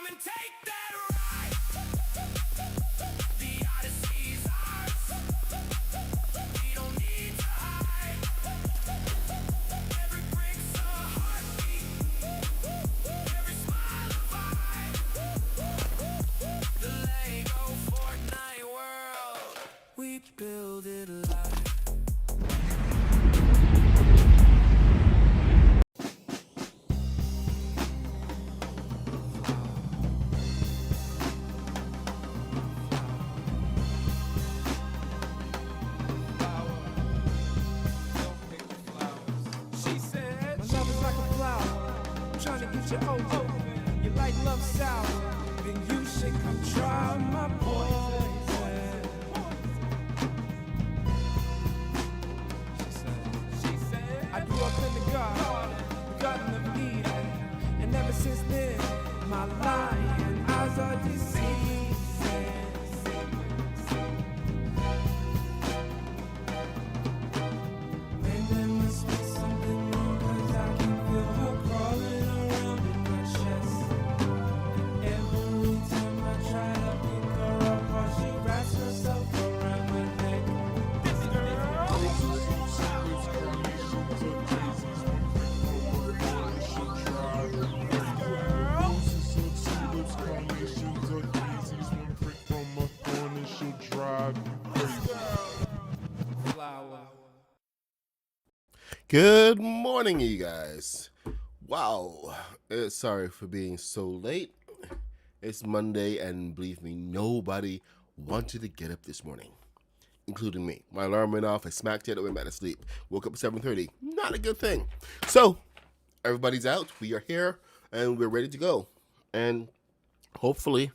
and take that ride. The Odyssey's ours. We don't need to hide. Every brick's a heartbeat. Every smile a vibe. The Lego Fortnite world. We build it alive. She said, my love is like a flower. I'm trying to get you over. You like love sour, then you should come try my poison. She said, I grew up in the garden of Eden, and ever since then, my lying eyes are deceiving. Man, there must be something wrong, 'cause I can feel her crawling around in my chest. Every time I try to pick her up, while she wraps herself around my neck. This flower. Good morning, you guys. Wow. Sorry for being so late. It's Monday, and believe me, nobody wanted to get up this morning, including me. My alarm went off, I smacked it, I went back to sleep. Woke up at 7:30. Not a good thing. So, everybody's out, we are here, and we're ready to go. And hopefully,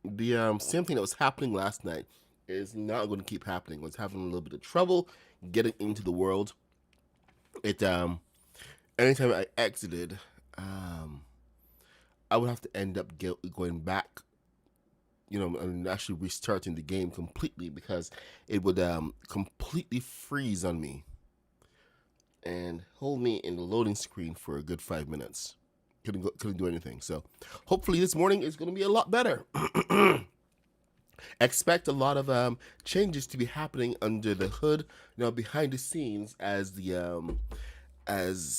the same thing that was happening last night is not going to keep happening. I was having a little bit of trouble getting into the world. Anytime I exited, I would have to end up going back, and actually restarting the game completely, because it would completely freeze on me and hold me in the loading screen for a good 5 minutes. Couldn't do anything. So hopefully this morning is going to be a lot better. Expect a lot of changes to be happening under the hood, behind the scenes, as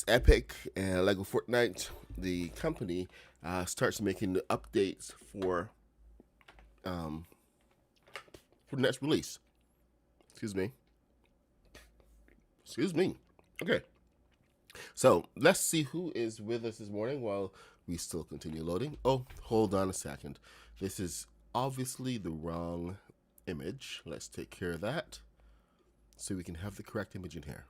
Epic and Lego Fortnite, the company, starts making the updates for the next release. Excuse me. Okay. So let's see who is with us this morning while we still continue loading. Oh, hold on a second. This is obviously the wrong image. Let's take care of that so we can have the correct image in here.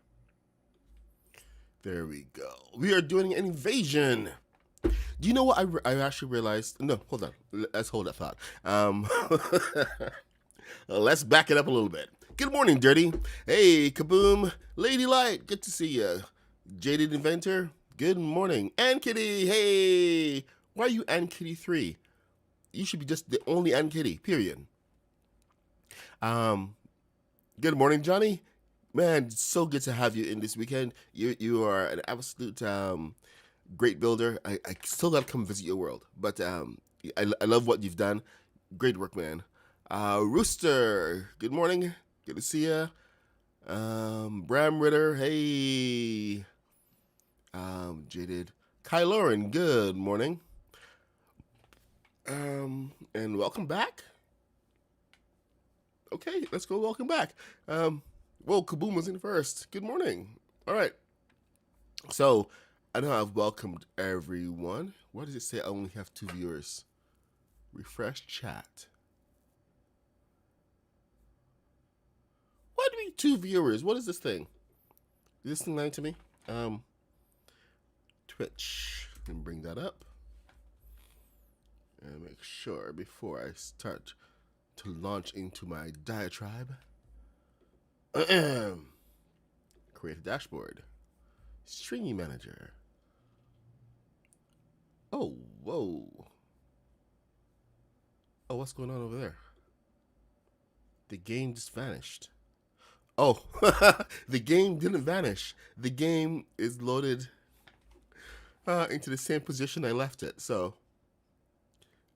There we go. We are doing an invasion. Do you know what I actually realized? No, hold on. Let's hold that thought. Let's back it up a little bit. Good morning, Dirty. Hey, Kaboom. Lady Light, good to see you. Jaded Inventor, good morning. Ann Kitty, hey. Why are you Ann Kitty 3? You should be just the only Ann Kitty, period. Good morning, Johnny. Man, so good to have you in this weekend. You are an absolute great builder. I still gotta come visit your world, but I love what you've done. Great work, man. Rooster, good morning. Good to see ya. Bram Ritter, hey. Jaded. Kai Lauren, good morning. And welcome back. Okay, let's go. Welcome back. Whoa, Kaboom was in first. Good morning. All right. So, I know I've welcomed everyone. Why does it say I only have 2 viewers? Refresh chat. Why do we need 2 viewers? What is this thing? Is this thing lying to me? Twitch. Can bring that up. And make sure before I start to launch into my diatribe. Create a dashboard. Stringy manager. Oh, whoa. Oh, what's going on over there? The game just vanished. Oh, the game didn't vanish. The game is loaded into the same position I left it. So,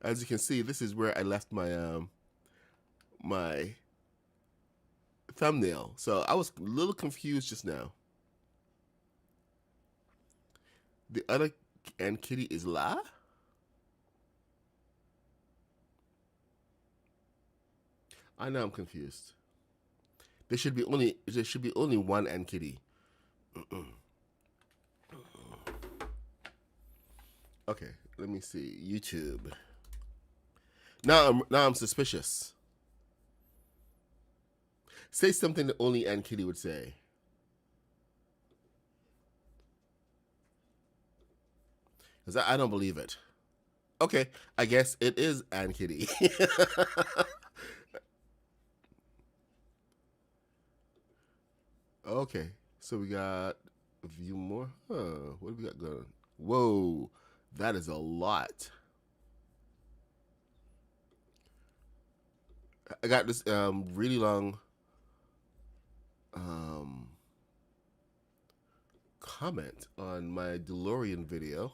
As you can see, this is where I left my thumbnail. So I was a little confused just now. The other and kitty is La? I know I'm confused. There should be only one and kitty. Okay, let me see. YouTube. Now I'm suspicious. Say something that only Ann Kitty would say. Because I don't believe it. Okay, I guess it is Ann Kitty. Okay, so we got a few more. Huh, what do we got going? Whoa, that is a lot. I got this really long comment on my DeLorean video.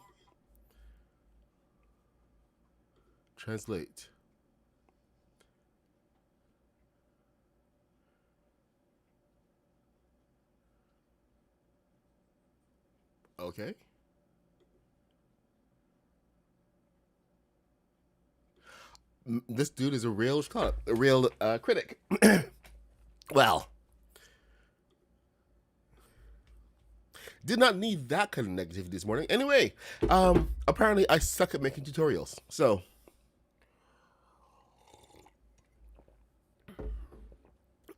Translate. Okay. This dude is a real critic. Well, did not need that kind of negativity this morning. Anyway, apparently I suck at making tutorials. So,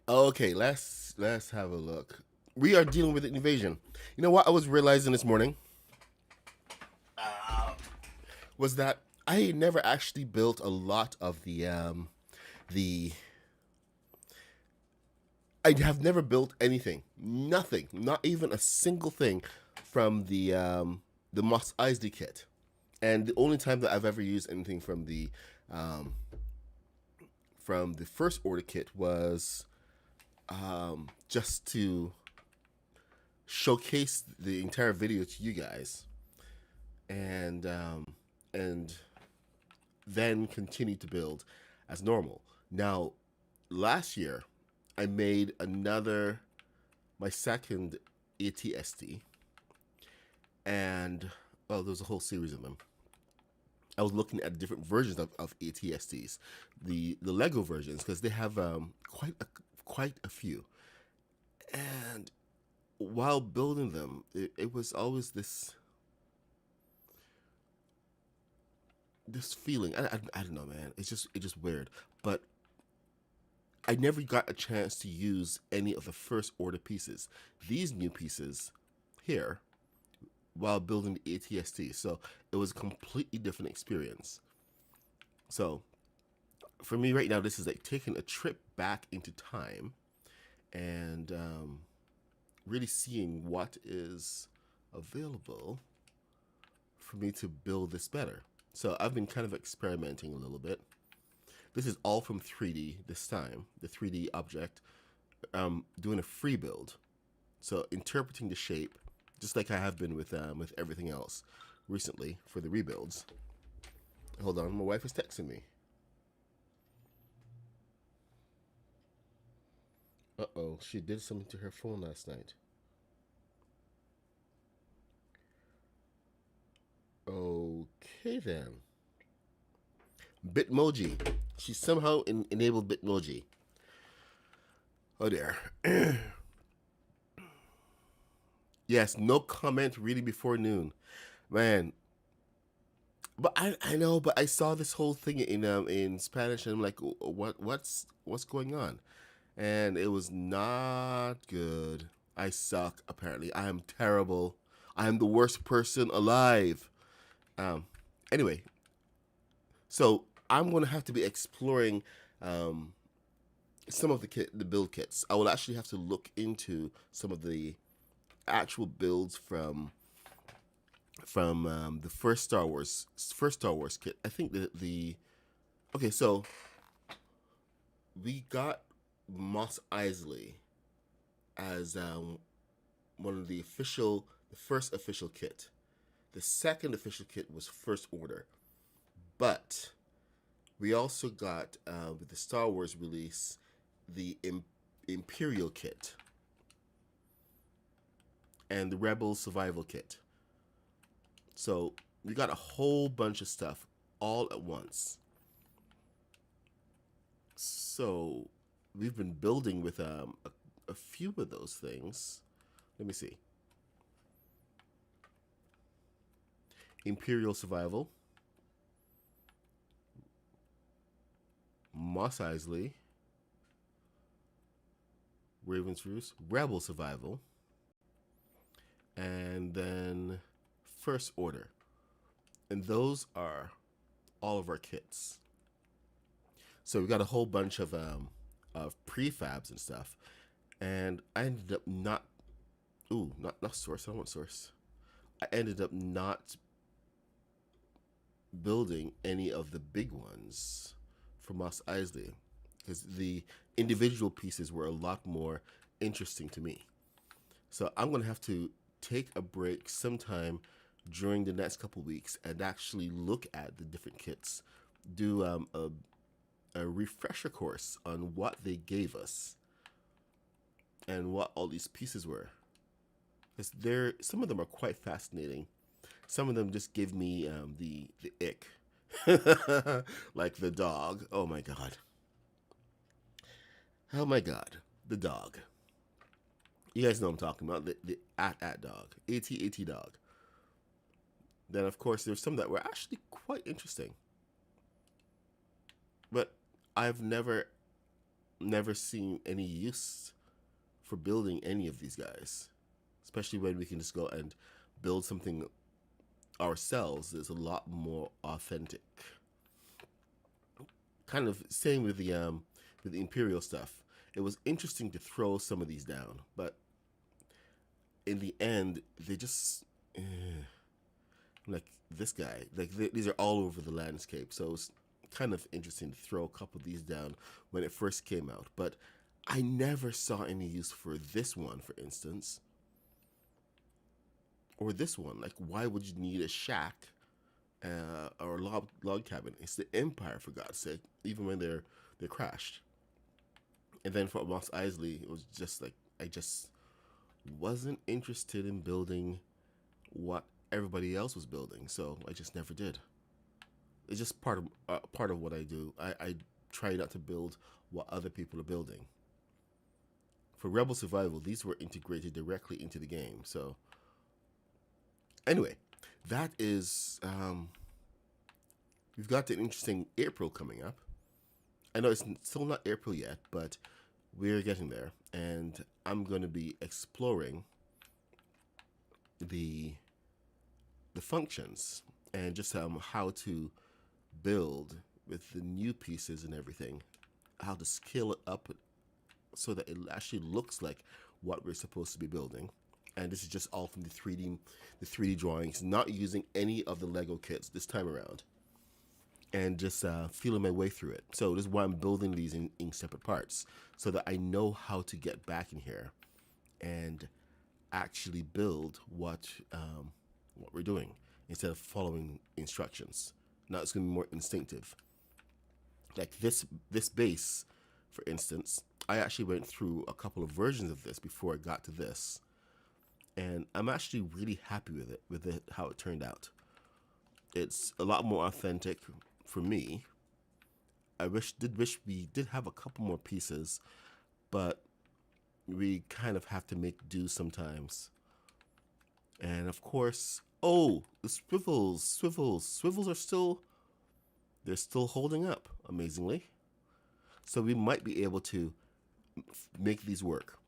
okay, let's have a look. We are dealing with an invasion. You know what I was realizing this morning? Was that I never actually built a lot of the I have never built anything, nothing, not even a single thing from the Mos Eisley kit, and the only time that I've ever used anything from the first order kit was just to showcase the entire video to you guys, and then continue to build as normal. Now, last year, I made my second ATST, and well, there's a whole series of them. I was looking at different versions of ATSTs, the Lego versions, because they have quite a few. And while building them, it was always this feeling. I don't know, man. It's just weird. But I never got a chance to use any of the first order pieces. These new pieces here while building the ATST. So it was a completely different experience. So for me right now, this is like taking a trip back into time and really seeing what is available for me to build this better. So I've been kind of experimenting a little bit. This is all from 3D this time, the 3D object. Doing a free build. So interpreting the shape, just like I have been with everything else recently for the rebuilds. Hold on, my wife is texting me. Uh-oh, she did something to her phone last night. Okay then. Bitmoji. She somehow enabled Bitmoji. Oh dear. Yes, no comment really before noon. Man. But I know, but I saw this whole thing in Spanish and I'm like, what's going on? And it was not good. I suck, apparently. I am terrible. I am the worst person alive. Anyway, so I'm going to have to be exploring some of the build kits. I will actually have to look into some of the actual builds from the first Star Wars kit. I think okay, so we got Mos Eisley as one of the first official kit. The second official kit was First Order, but We also got, with the Star Wars release, the Imperial kit and the Rebel Survival kit. So we got a whole bunch of stuff all at once. So we've been building with a few of those things. Let me see. Imperial Survival, Moss Eisley, Raven's Roost, Rebel Survival, and then First Order. And those are all of our kits. So we got a whole bunch of prefabs and stuff. And I ended up not Source. I don't want Source. I ended up not building any of the big ones for Moss Eisley because the individual pieces were a lot more interesting to me. So I'm going to have to take a break sometime during the next couple weeks and actually look at the different kits, do a refresher course on what they gave us and what all these pieces were. Because some of them are quite fascinating. Some of them just give me the ick. Like the dog. Oh my god. Oh my god. The dog. You guys know what I'm talking about. The at dog. AT dog. Then of course there's some that were actually quite interesting. But I've never seen any use for building any of these guys. Especially when we can just go and build something ourselves is a lot more authentic. Kind of same with the Imperial stuff. It was interesting to throw some of these down, but in the end, they just like this guy. Like these are all over the landscape, so it's kind of interesting to throw a couple of these down when it first came out. But I never saw any use for this one, for instance. Or this one, like why would you need a shack or a log cabin? It's the Empire, for God's sake. Even when they're crashed. And then for Moss Eisley, it was just like I just wasn't interested in building what everybody else was building, so I just never did. It's just part of what I do. I try not to build what other people are building. For Rebel Survival, these were integrated directly into the game, so. Anyway, that is, we've got an interesting April coming up. I know it's still not April yet, but we're getting there. And I'm going to be exploring the functions and just how to build with the new pieces and everything, how to scale it up so that it actually looks like what we're supposed to be building. And this is just all from the 3D drawings, not using any of the Lego kits this time around. And just feeling my way through it. So this is why I'm building these in separate parts, so that I know how to get back in here and actually build what we're doing instead of following instructions. Now it's going to be more instinctive. Like this base, for instance, I actually went through a couple of versions of this before I got to this. And I'm actually really happy with it, how it turned out. It's a lot more authentic for me. I wish we did have a couple more pieces, but we kind of have to make do sometimes. And of course, the swivels are still holding up, amazingly. So we might be able to make these work.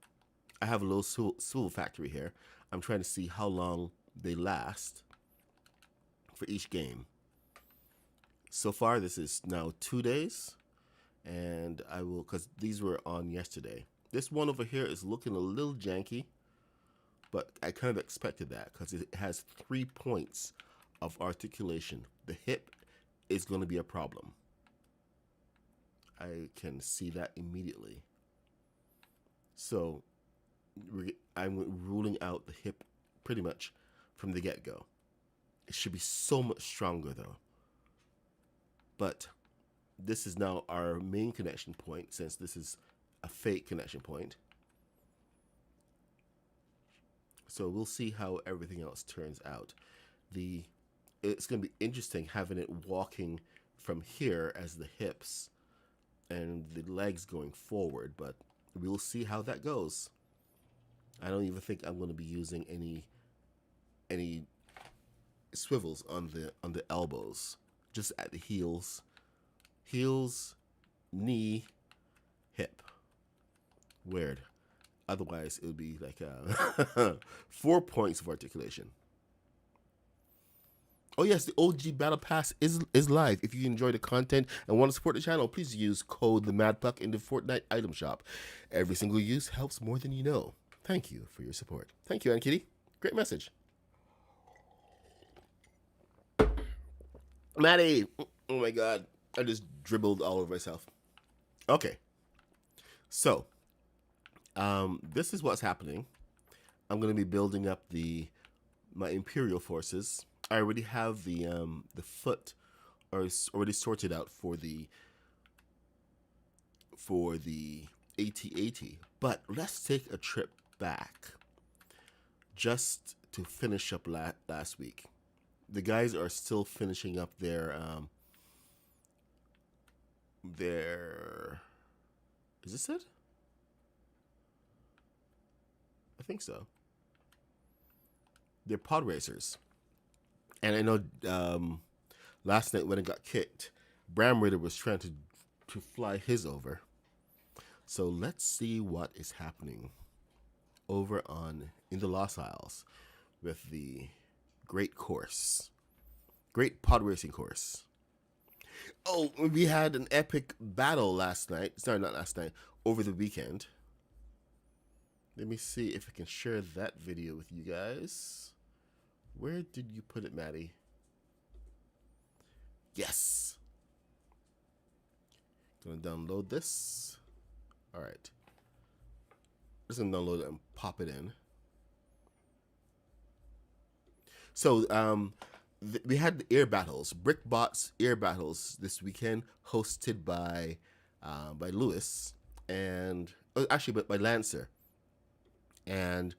I have a little swivel factory here. I'm trying to see how long they last for each game. So far, this is now 2 days, and I will, because these were on yesterday. This one over here is looking a little janky, but I kind of expected that because it has 3 points of articulation. The hip is going to be a problem. I can see that immediately. So I'm ruling out the hip pretty much from the get-go. It should be so much stronger though. But this is now our main connection point, since this is a fake connection point. So we'll see how everything else turns out. It's going to be interesting having it walking from here as the hips and the legs going forward, but we'll see how that goes. I don't even think I'm going to be using any swivels on the elbows, just at the heels, knee, hip. Weird. Otherwise, it would be like 4 points of articulation. Oh yes, the OG Battle Pass is live. If you enjoy the content and want to support the channel, please use code TheMadPuck in the Fortnite item shop. Every single use helps more than you know. Thank you for your support. Thank you, Aunt Kitty. Great message. Maddie! Oh my god. I just dribbled all over myself. Okay. So, this is what's happening. I'm going to be building up my Imperial forces. I already have the foot already sorted out for the AT-AT. But let's take a trip back just to finish up last week. The guys are still finishing up their is this it? I think so. They're pod racers. And I know last night when it got kicked, Bram Ritter was trying to fly his over. So let's see what is happening over in the Lost Isles with the great pod racing course. Oh, we had an epic battle last night. Sorry, not last night. Over the weekend. Let me see if I can share that video with you guys. Where did you put it, Maddie? Yes. Gonna download this. All right. Just gonna download it and pop it in. So, we had the air battles, BrickBot's air battles this weekend, hosted by Lewis and actually by Lancer, and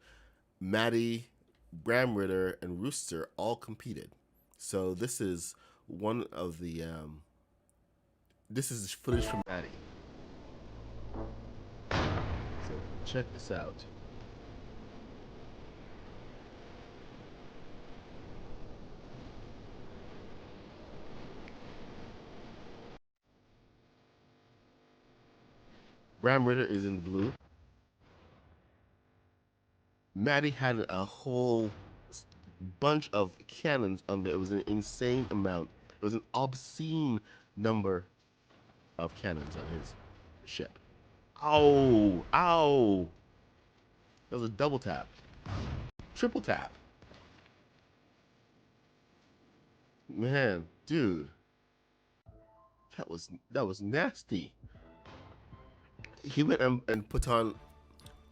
Maddie, Bram Ritter, and Rooster all competed. So this is one of the this is footage from Maddie. So check this out. Bram Ritter is in blue. Maddie had a whole bunch of cannons on there. It was an insane amount. It was an obscene number of cannons on his ship. Ow! Ow! That was a double tap. Triple tap. Man, dude. That was nasty. He went and put on,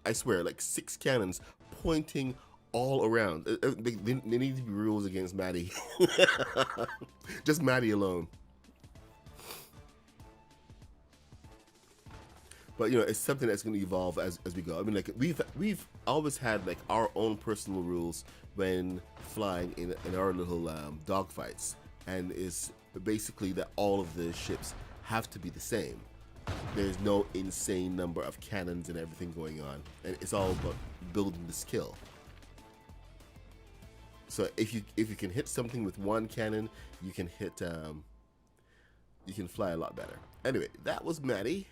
I swear, like 6 cannons pointing all around. They need to be rules against Maddie. Just Maddie alone. But it's something that's going to evolve as we go. I mean, like we've always had like our own personal rules when flying in our little dogfights, and it's basically that all of the ships have to be the same. There's no insane number of cannons and everything going on, and it's all about building the skill. So if you can hit something with one cannon, you can fly a lot better. Anyway, that was Maddie.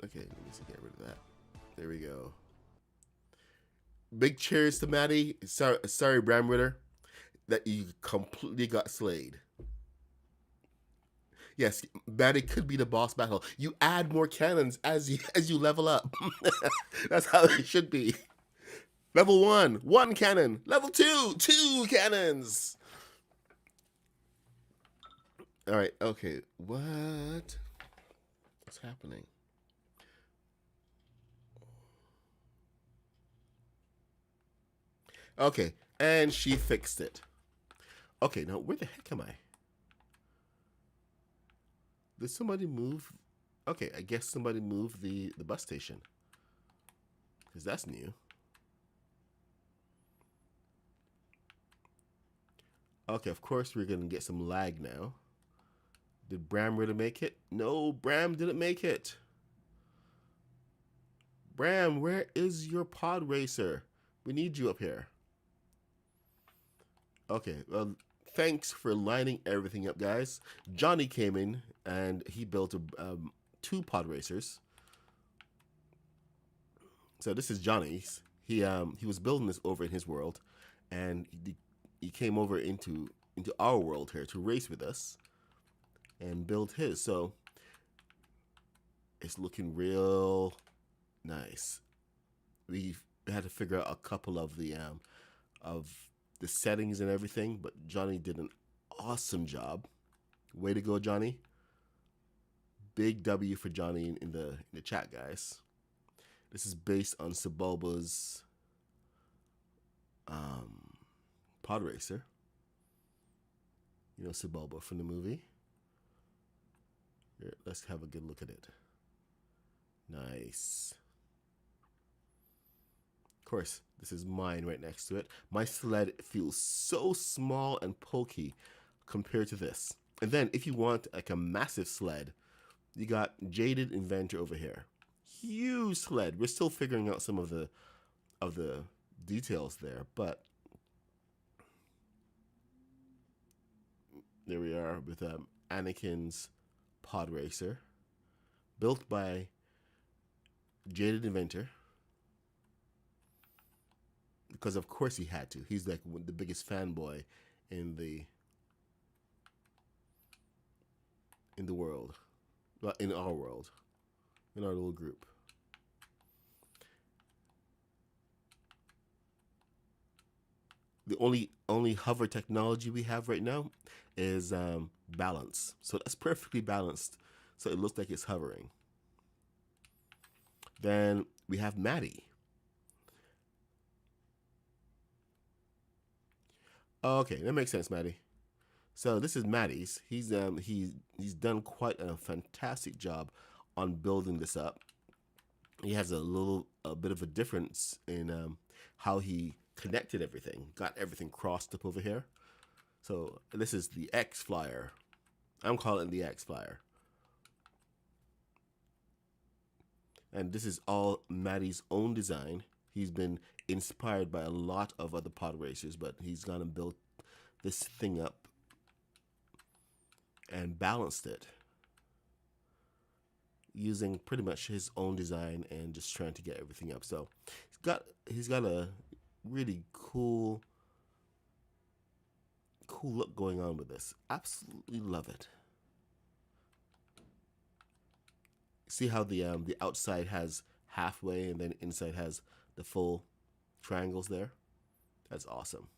Okay, let me see, get rid of that. There we go. Big cheers to Maddie. Sorry, Bram Ritter, that you completely got slayed. Yes, Maddie could be the boss battle. You add more cannons as you level up. That's how it should be. Level 1, 1 cannon. Level 2, 2 cannons. All right, okay. What's happening? Okay, and she fixed it. Okay, now where the heck am I? Did somebody move? Okay, I guess somebody moved the bus station. Because that's new. Okay, of course we're going to get some lag now. Did Bram really make it? No, Bram didn't make it. Bram, where is your pod racer? We need you up here. Okay, well, thanks for lining everything up, guys. Johnny came in and he built two pod racers. So this is Johnny's. He was building this over in his world, and he came over into our world here to race with us and build his. So it's looking real nice. We had to figure out a couple of the settings and everything, but Johnny did an awesome job. Way to go, Johnny. Big W for Johnny in the chat, guys. This is based on Sebulba's pod racer. You know Sebulba from the movie. Here, let's have a good look at it. Nice. Of course, this is mine right next to it. My sled feels so small and pokey compared to this. And then if you want like a massive sled, you got Jaded Inventor over here. Huge sled. We're still figuring out some of the details there, but there we are with Anakin's pod racer, built by Jaded Inventor, because of course he had to. He's like the biggest fanboy in the world, well, in our world, in our little group. The only hover technology we have right now is balance. So that's perfectly balanced. So it looks like it's hovering. Then we have Maddie. Okay, that makes sense, Maddie. So this is Maddie's. He's done quite a fantastic job on building this up. He has a bit of a difference in how he connected everything, got everything crossed up over here. So this is the X Flyer. I'm calling it the X Flyer. And this is all Maddie's own design. He's been inspired by a lot of other pod racers, but he's gone and built this thing up and balanced it using pretty much his own design and just trying to get everything up. So he's got a really cool look going on with this. Absolutely love it. See how the outside has halfway and then inside has the full triangles there? That's awesome.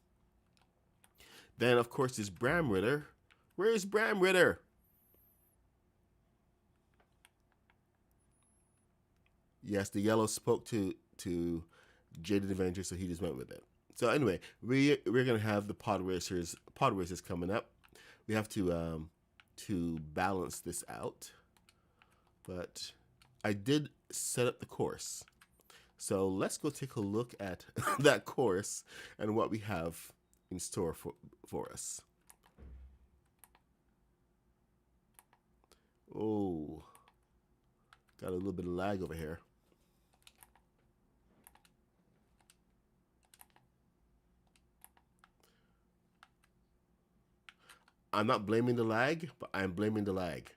Then of course there's Bram Ritter. Where is Bram Ritter? Yes, the yellow spoke to Jaded Adventure, so he just went with it. So anyway, we're gonna have the pod racers coming up. We have to balance this out, but I did set up the course. So let's go take a look at that course and what we have in store for us. Oh, got a little bit of lag over here. I'm not blaming the lag, but I'm blaming the lag.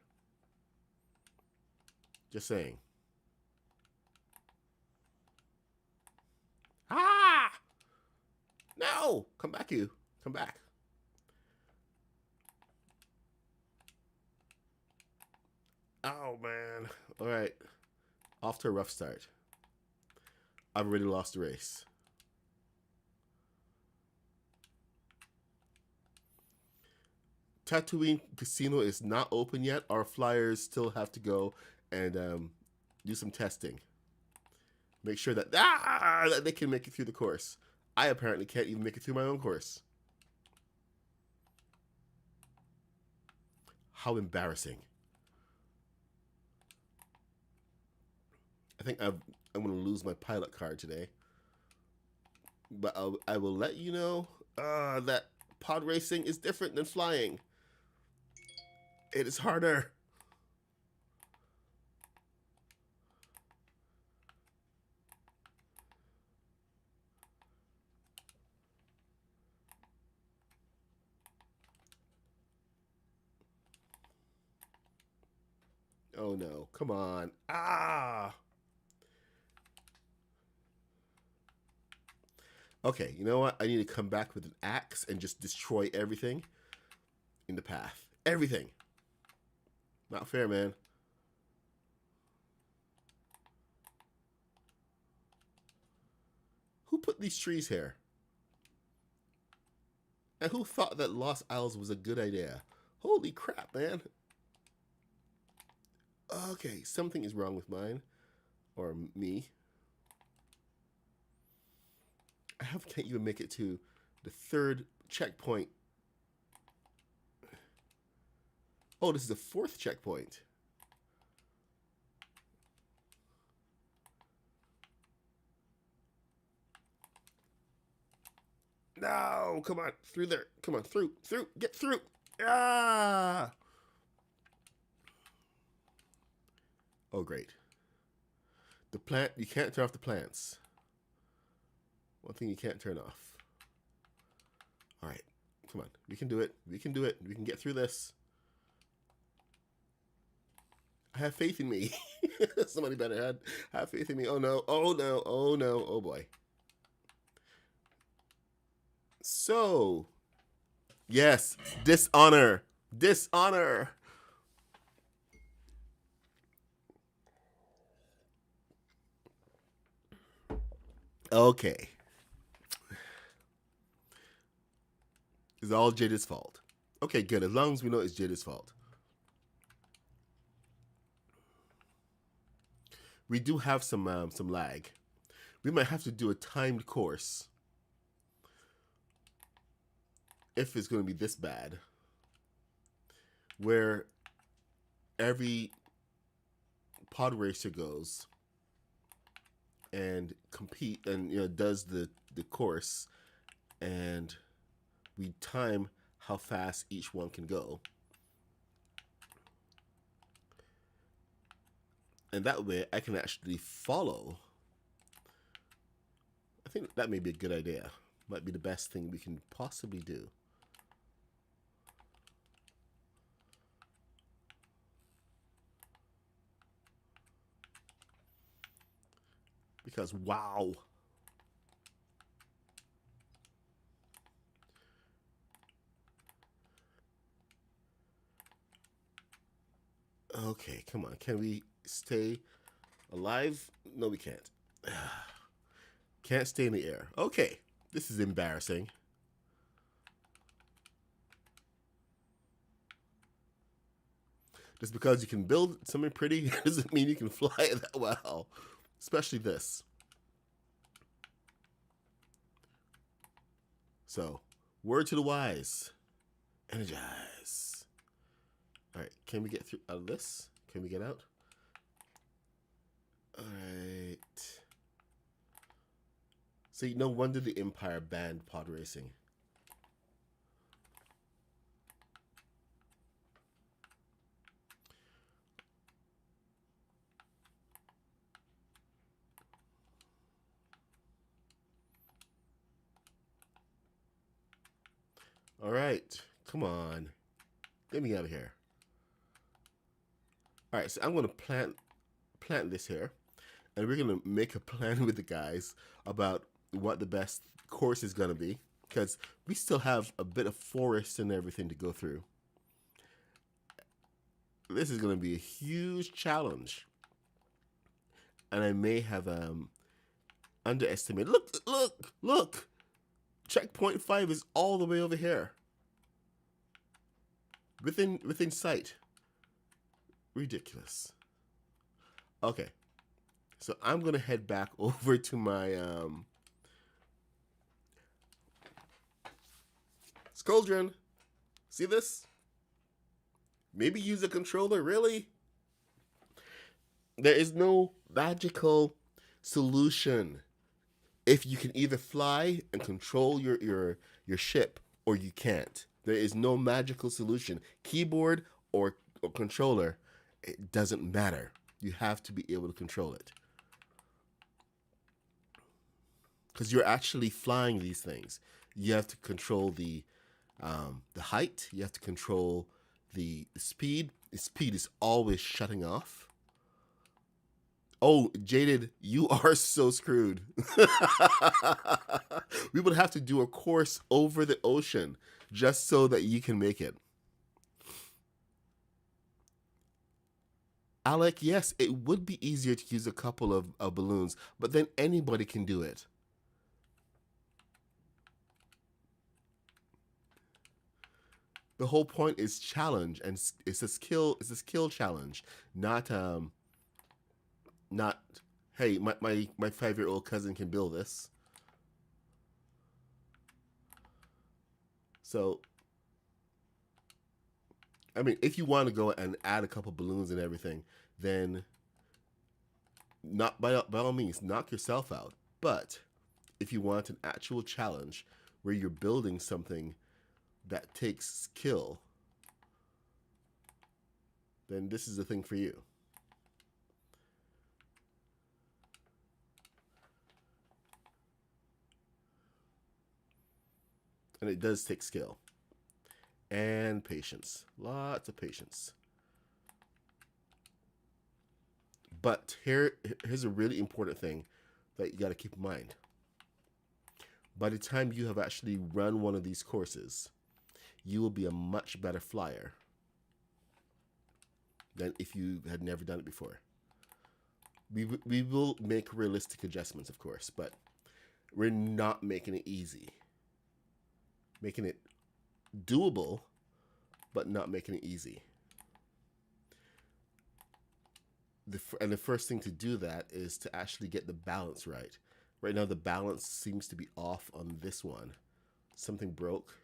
Just saying. Ah! No! Come back, you. Come back. Oh, man. All right. Off to a rough start. I've already lost the race. Tatooine Casino is not open yet. Our flyers still have to go and do some testing. Make sure that they can make it through the course. I apparently can't even make it through my own course. How embarrassing. I think I'm going to lose my pilot card today. But I will let you know that pod racing is different than flying. It is harder. Oh no, come on. Ah! Okay, you know what? I need to come back with an axe and just destroy everything in the path. Everything. Not fair, man. Who put these trees here? And who thought that Lost Isles was a good idea? Holy crap, man. Okay, something is wrong with mine. Or me. Can't even make it to the third checkpoint. Oh, this is the fourth checkpoint. No, come on, through there. Come on, through, get through. Ah! Oh, great. The plant, you can't turn off the plants. One thing you can't turn off. All right, come on, we can do it. We can do it. We can get through this. Have faith in me. Somebody better have faith in me. Oh no, oh no, oh no, oh boy. So, yes, dishonor. Dishonor. Okay. It's all Jada's fault. Okay, good. As long as we know it's Jada's fault. We do have some lag. We might have to do a timed course if it's going to be this bad, where every pod racer goes and compete and does the course, and we time how fast each one can go. And that way I can actually follow. I think that may be a good idea. Might be the best thing we can possibly do. Because, wow. Okay, come on. Can we stay alive? No, we can't. Can't stay in the air. Okay, this is embarrassing. Just because you can build something pretty doesn't mean you can fly it that well. Especially this. So, word to the wise. Energize. Alright, can we get through out of this? Can we get out? Alright. See, no wonder the Empire banned pod racing. All right, come on. Get me out of here. All right, so I'm going to plant this here, and we're going to make a plan with the guys about what the best course is going to be, because we still have a bit of forest and everything to go through. This is going to be a huge challenge, and I may have underestimated. Look! Checkpoint 5 is all the way over here. Within sight. Ridiculous. Okay. So I'm going to head back over to my Skuldron. See this? Maybe use a controller, really? There is no magical solution. If you can either fly and control your ship, or you can't. There is no magical solution. Keyboard or controller, it doesn't matter. You have to be able to control it. Because you're actually flying these things. You have to control the height. You have to control the speed. The speed is always shutting off. Oh, Jaded, you are so screwed. We would have to do a course over the ocean just so that you can make it. Alec, yes, it would be easier to use a couple of balloons, but then anybody can do it. The whole point is challenge, and it's a skill challenge, not hey, my 5-year-old cousin can build this. So I mean, if you want to go and add a couple balloons and everything, then not by all means knock yourself out. But if you want an actual challenge where you're building something that takes skill, then this is the thing for you. And it does take skill and patience. Lots of patience. But here's a really important thing that you got to keep in mind. By the time you have actually run one of these courses, you will be a much better flyer than if you had never done it before. We will make realistic adjustments, of course, but we're not making it easy. Making it doable, but not making it easy. And the first thing to do that is to actually get the balance right. Right now, the balance seems to be off on this one. Something broke.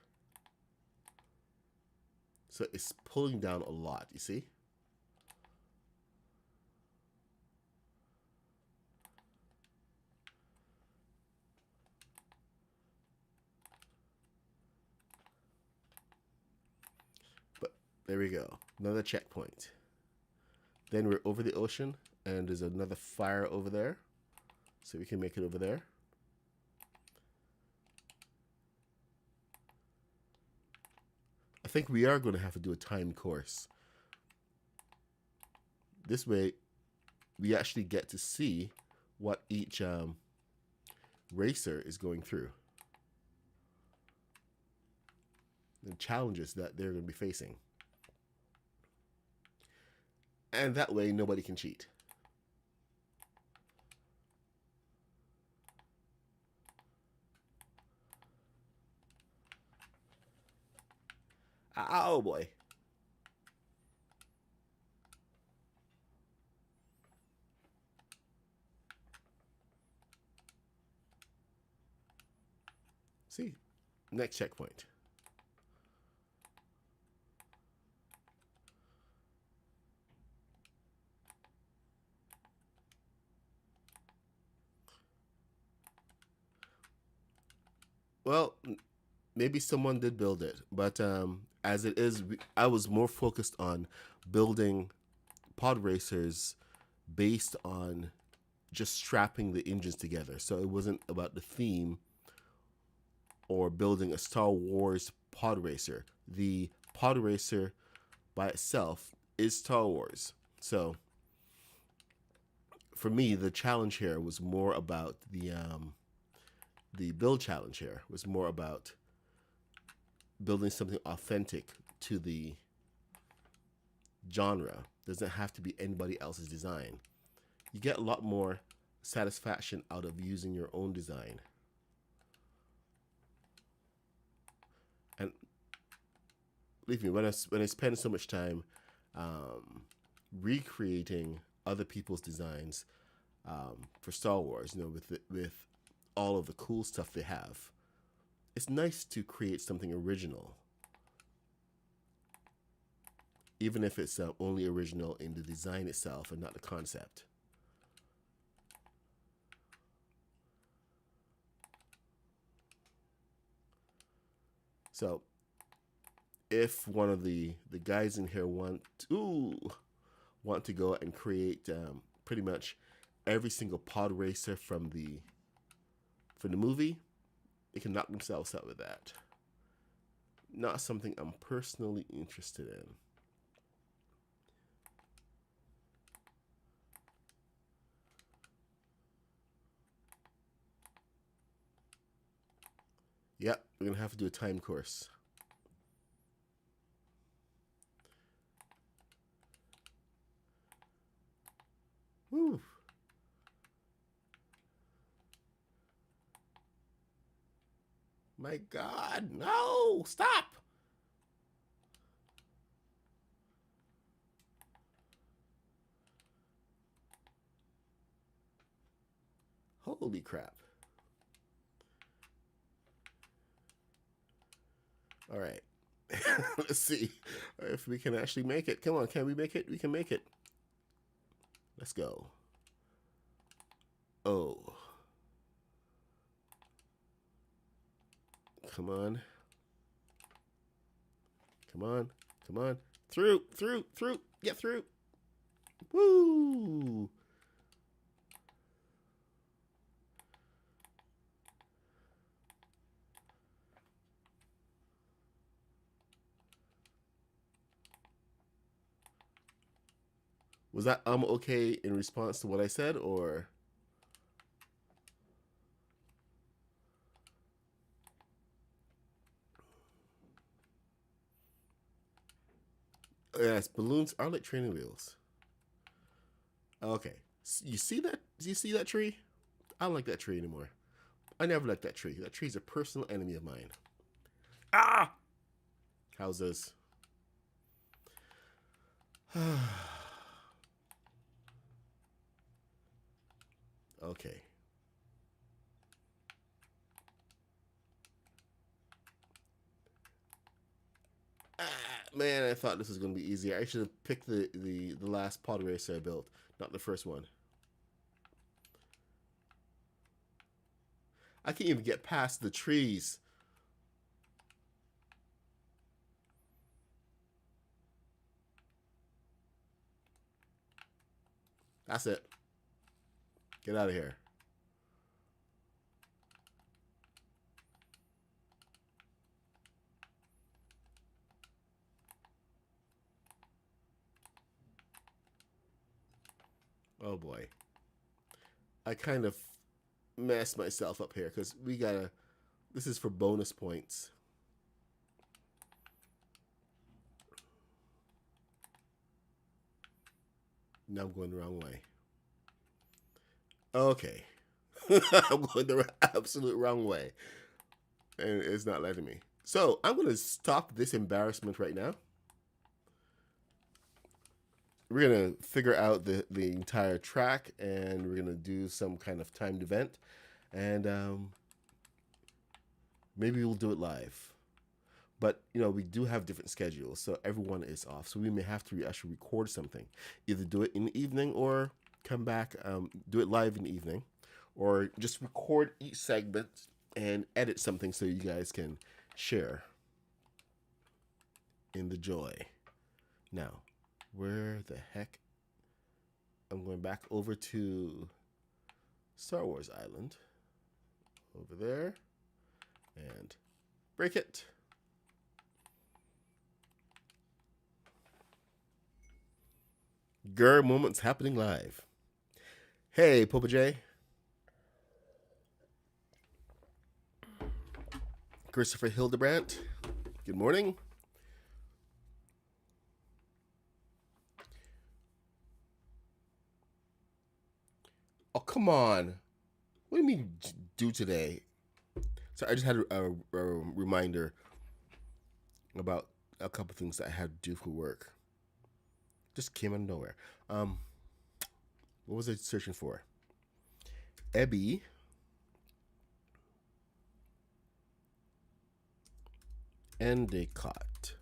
So it's pulling down a lot, you see? But there we go. Another checkpoint. Then we're over the ocean, and there's another fire over there. So we can make it over there. I think we are going to have to do a timed course. This way, we actually get to see what each racer is going through. The challenges that they're going to be facing. And that way, nobody can cheat. Oh boy. See, next checkpoint. Well, maybe someone did build it, but as it is, I was more focused on building pod racers based on just strapping the engines together. So it wasn't about the theme or building a Star Wars pod racer. The pod racer by itself is Star Wars. So for me, the challenge here was more about the build challenge here was more about building something authentic to the genre. Doesn't have to be anybody else's design. You get a lot more satisfaction out of using your own design. And believe me, when I spend so much time recreating other people's designs for Star Wars, you know, with all of the cool stuff they have, it's nice to create something original, even if it's only original in the design itself and not the concept. So if one of the guys in here want to go and create pretty much every single pod racer from the movie, they can knock themselves out with that. Not something I'm personally interested in. Yep, we're gonna have to do a time course. Whew. My God, no! Stop! Holy crap. All right. Let's see if we can actually make it. Come on, can we make it? We can make it. Let's go. Oh. Come on. Come on. Come on. Through. Get through. Woo! Was that okay in response to what I said, or? Yes, balloons are like training wheels. Okay. You see that? Do you see that tree? I don't like that tree anymore. I never liked that tree. That tree's a personal enemy of mine. Ah! How's this? Okay. Man, I thought this was going to be easier. I should have picked the last pod racer I built, not the first one. I can't even get past the trees. That's it. Get out of here. Oh boy. I kind of messed myself up here because we gotta, this is for bonus points. Now I'm going the wrong way. Okay. I'm going the absolute wrong way. And it's not letting me. So I'm going to stop this embarrassment right now. We're going to figure out the entire track, and we're going to do some kind of timed event. And maybe we'll do it live. But, you know, we do have different schedules, so everyone is off. So we may have to actually record something. Either do it in the evening or come back, do it live in the evening. Or just record each segment and edit something so you guys can share in the joy. Now, where the heck? I'm going back over to Star Wars Island. Over there. And break it. Grr moments happening live. Hey, Popa J. Christopher Hildebrandt. Good morning. Oh, come on. What do you mean do today? So I just had a reminder about a couple things that I had to do for work. Just came out of nowhere. What was I searching for? Ebby. Endicott.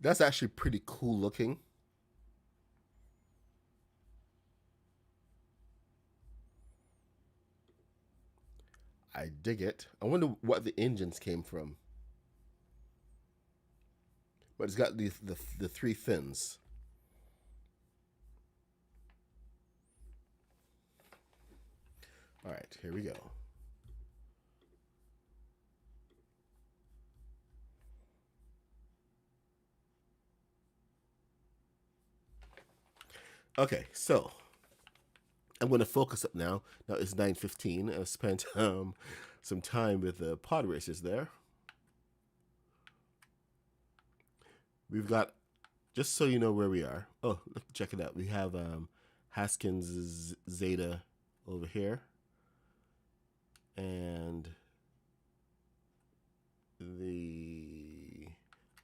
That's actually pretty cool looking. I dig it. I wonder what the engines came from. But it's got the three fins. All right, here we go. Okay, so I'm going to focus up now. Now it's 9:15. I've spent some time with the pod racers there. We've got, just so you know where we are. Oh, look, check it out. We have Haskins Zeta over here, and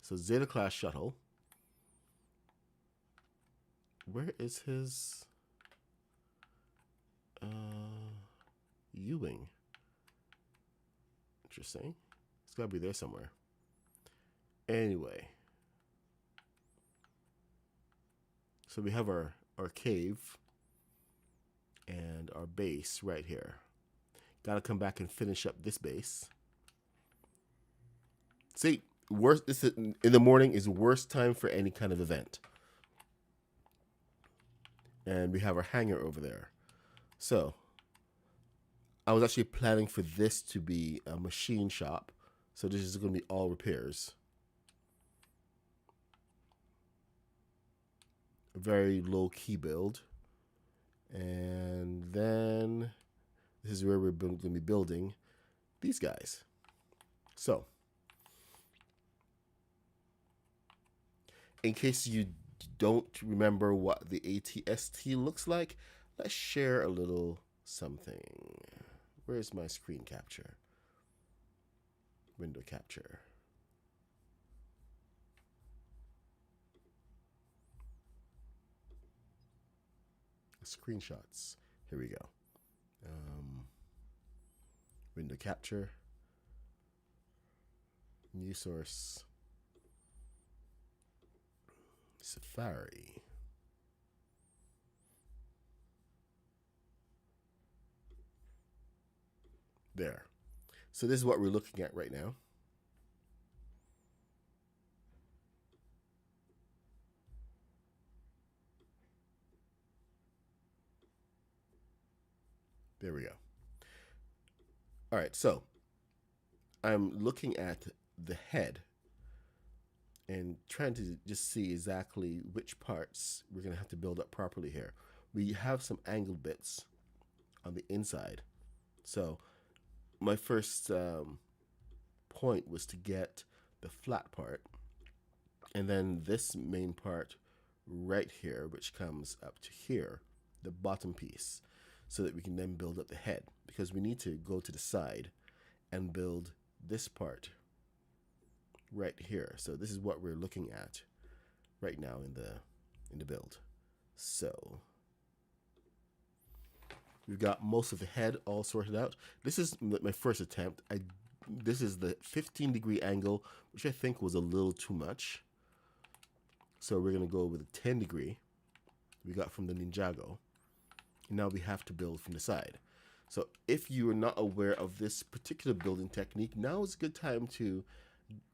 so Zeta class shuttle. Where is his U-wing? Interesting. It's got to be there somewhere. Anyway, so we have our cave and our base right here. Got to come back and finish up this base. See, this in the morning is the worst time for any kind of event. And we have our hangar over there. So I was actually planning for this to be a machine shop. So this is going to be all repairs. A very low key build. And then this is where we're going to be building these guys. So in case you don't remember what the ATST looks like, let's share a little something. Where's my screen capture? Window capture. Screenshots. Here we go. Window capture. New source. Safari. There. So this is what we're looking at right now. There we go. All right, so I'm looking at the head and trying to just see exactly which parts we're going to have to build up properly here. We have some angled bits on the inside. So my first point was to get the flat part, and then this main part right here, which comes up to here, the bottom piece, so that we can then build up the head, because we need to go to the side and build this part right here. So this is what we're looking at right now in the build. So we've got most of the head all sorted out. This is my first attempt. This is the 15-degree angle, which I think was a little too much. So we're going to go with a 10-degree we got from the Ninjago. And now we have to build from the side. So if you are not aware of this particular building technique, now is a good time to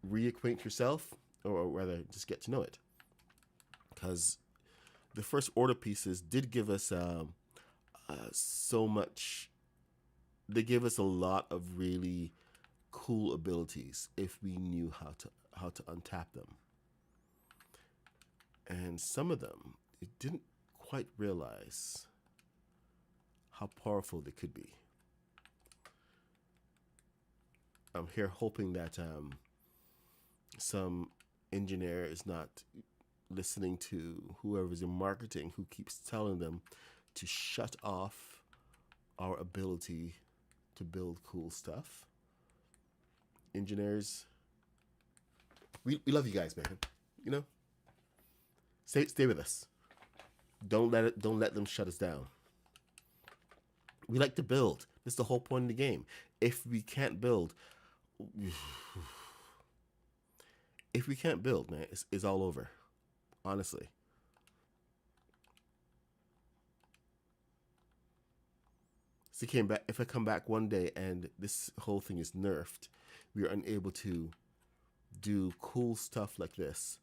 reacquaint yourself, or rather just get to know it. Because the first order pieces did give us so much. They gave us a lot of really cool abilities if we knew how to untap them. And some of them, we didn't quite realize how powerful they could be. I'm here hoping that some engineer is not listening to whoever's in marketing who keeps telling them to shut off our ability to build cool stuff. Engineers, we love you guys, man. You know, stay with us. Don't let them shut us down. We like to build. That's the whole point of the game. If we can't build, if we can't build, man, it's all over. Honestly. So came back. If I come back one day and this whole thing is nerfed, we are unable to do cool stuff like this.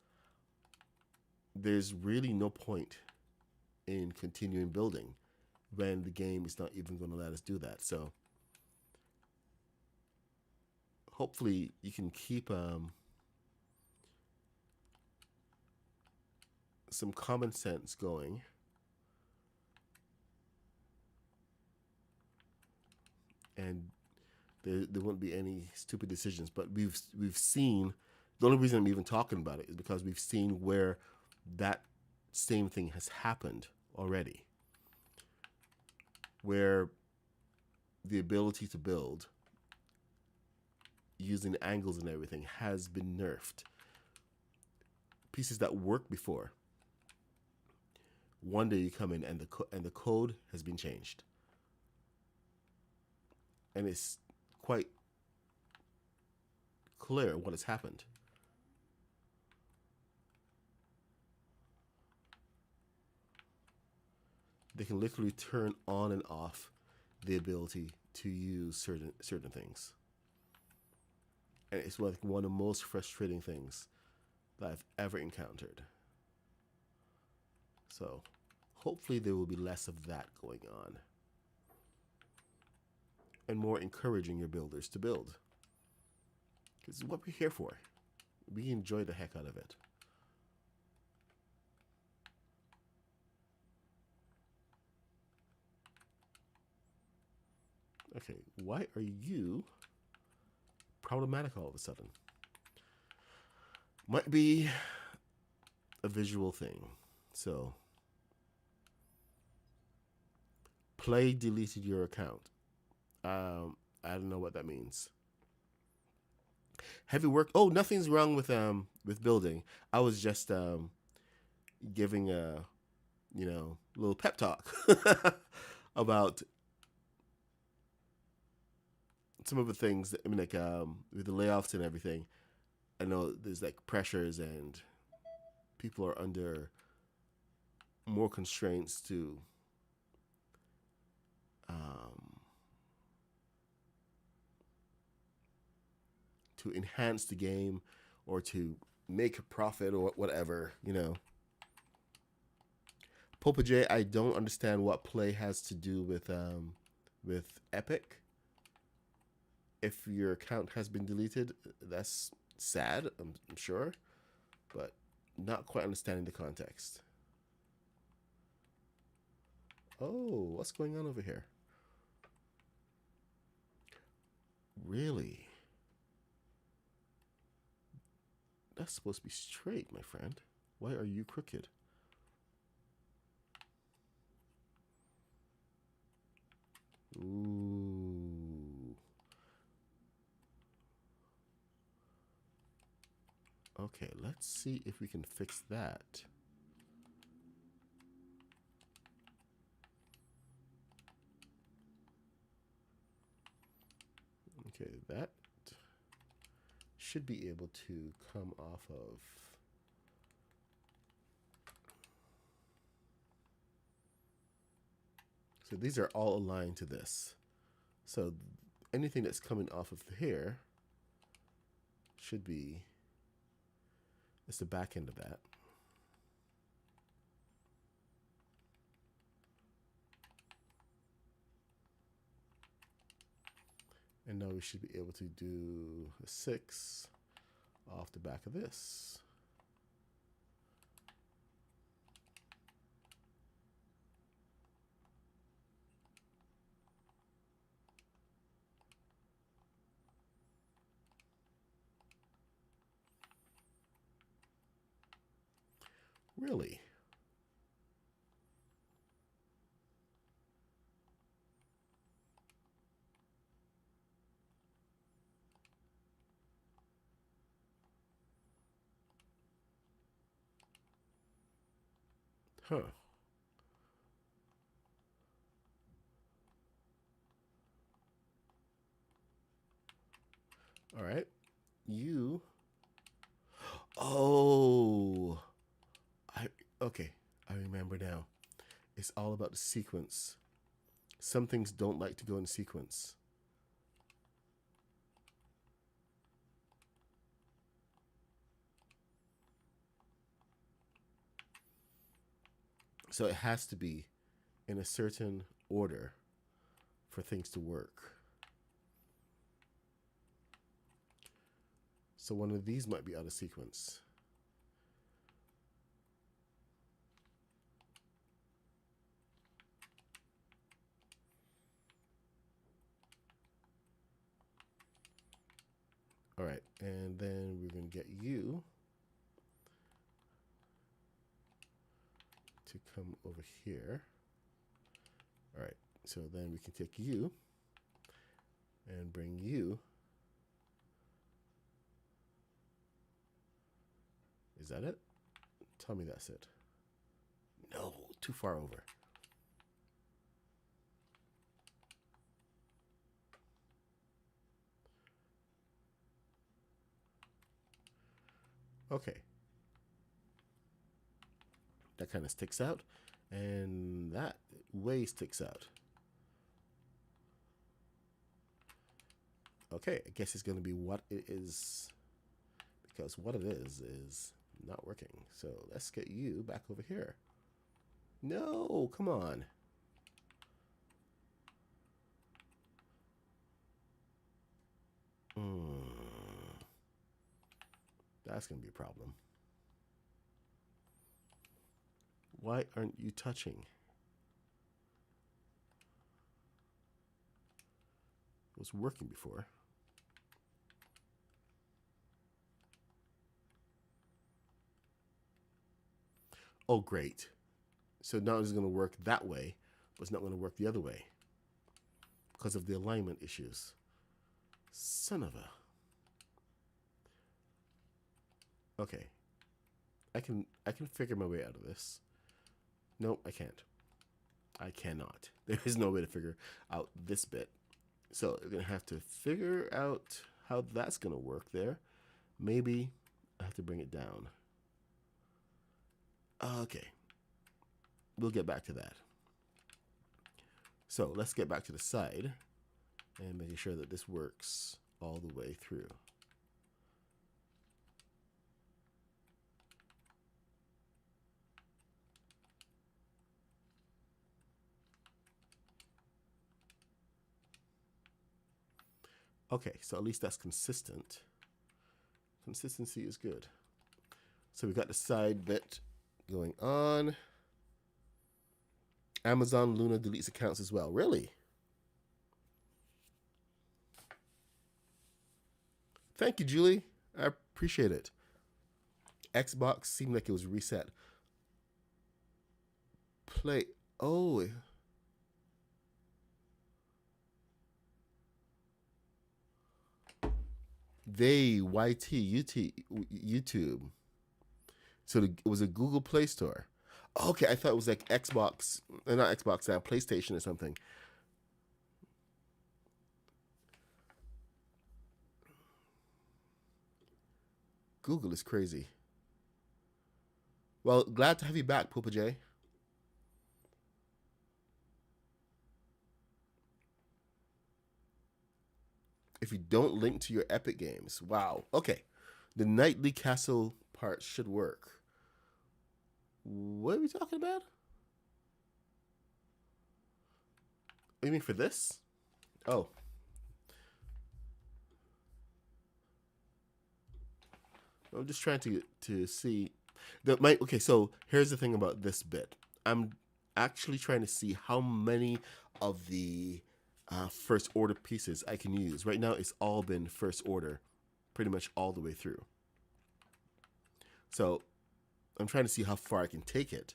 There's really no point in continuing building when the game is not even going to let us do that. So hopefully you can keep some common sense going. And there won't be any stupid decisions. But we've seen, the only reason I'm even talking about it is because we've seen where that same thing has happened already, where the ability to build using the angles and everything has been nerfed. Pieces that worked before, one day you come in and the code has been changed, and it's quite clear what has happened. They can literally turn on and off the ability to use certain things, and it's like one of the most frustrating things that I've ever encountered. So hopefully there will be less of that going on, and more encouraging your builders to build, because it's what we're here for. We enjoy the heck out of it. Okay, why are you problematic all of a sudden? Might be a visual thing. So, Play deleted your account. I don't know what that means. Heavy work. Oh, nothing's wrong with building. I was just giving a little pep talk about some of the things that, I mean, like with the layoffs and everything. I know there's like pressures and people are under more constraints to enhance the game or to make a profit or whatever, Popa J, I don't understand what Play has to do with Epic. If your account has been deleted, that's sad, I'm sure, but not quite understanding the context. Oh, what's going on over here? Really? That's supposed to be straight, my friend. Why are you crooked? Ooh. Okay, let's see if we can fix that. Okay, that should be able to come off of. So these are all aligned to this. So anything that's coming off of here should be, it's the back end of that. And now we should be able to do a 6 off the back of this. Really? Huh. All right. You. Oh, I okay. I remember now. It's all about the sequence. Some things don't like to go in sequence. So it has to be in a certain order for things to work. So one of these might be out of sequence. All right, and then we're going to get you to come over here. All right, so then we can take you and bring you. Is that it? Tell me that's it. No, too far over. Okay. That kind of sticks out, and that way sticks out. Okay, I guess it's going to be what it is, because what it is not working. So let's get you back over here. No, come on. That's going to be a problem. Why aren't you touching? It was working before. Oh, great. So now it's going to work that way, but it's not going to work the other way because of the alignment issues. Son of a... Okay. I can figure my way out of this. No, I can't. I cannot. There is no way to figure out this bit. So you're going to have to figure out how that's going to work there. Maybe I have to bring it down. Okay. We'll get back to that. So let's get back to the side and making sure that this works all the way through. Okay, so at least that's consistent. Consistency is good. So we got the side bit going on. Amazon Luna deletes accounts as well. Really? Thank you, Julie. I appreciate it. Xbox seemed like it was reset. Play. Oh. YouTube. So it was a Google Play Store. Okay, I thought it was like Xbox, not Xbox, PlayStation or something. Google is crazy. Well, glad to have you back, Poopa J. If you don't link to your Epic Games. Wow. Okay. The Nightly Castle part should work. What are we talking about? You mean for this? Oh. I'm just trying to see. Okay, so here's the thing about this bit. I'm actually trying to see how many of the first order pieces I can use. Right now, it's all been first order, pretty much all the way through. So I'm trying to see how far I can take it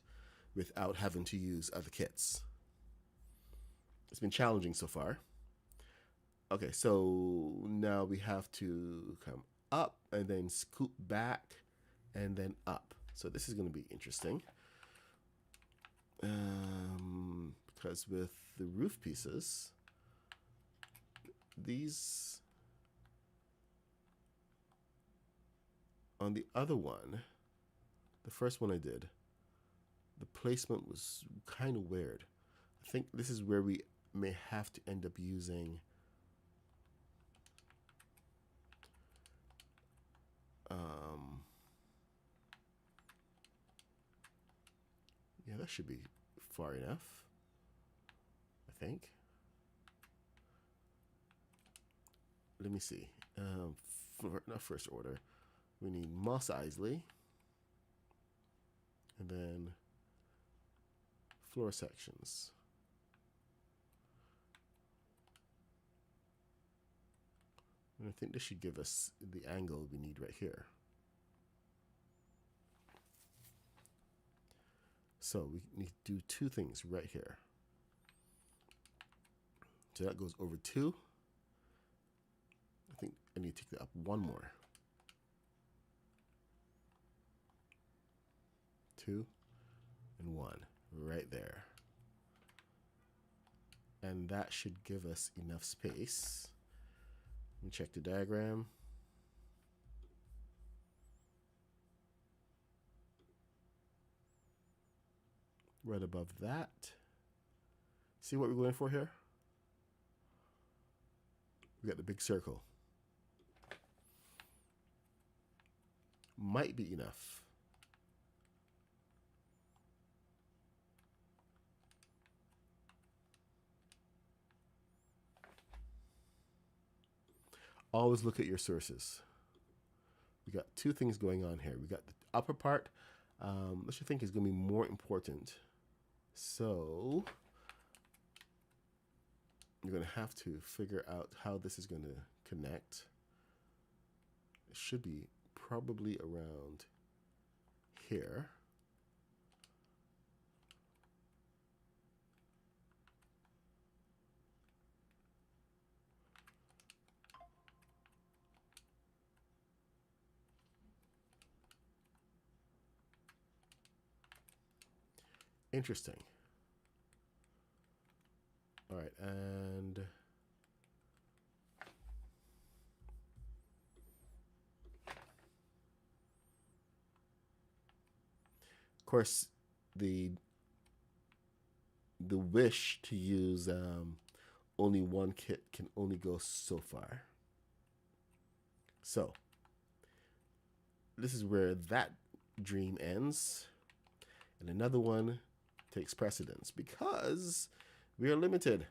without having to use other kits. It's been challenging so far. Okay, so now we have to come up and then scoop back and then up. So this is going to be interesting. Because with the roof pieces, these... On the other one, the first one I did, the placement was kind of weird. I think this is where we may have to end up using yeah, that should be far enough, I think. Let me see. Not first order. We need Moss Isley. And then floor sections. And I think this should give us the angle we need right here. So we need to do two things right here. So that goes over 2. I think I need to take that up 1 more. 2 and 1 right there. And that should give us enough space. Let me check the diagram. Right above that. See what we're going for here? We got the big circle. Might be enough. Always look at your sources. We got 2 things going on here. We got the upper part, which I think is going to be more important. So you're going to have to figure out how this is going to connect. It should be probably around here. Interesting. All right, and of course, the wish to use only one kit can only go so far. So this is where that dream ends, and another one takes precedence because we are limited.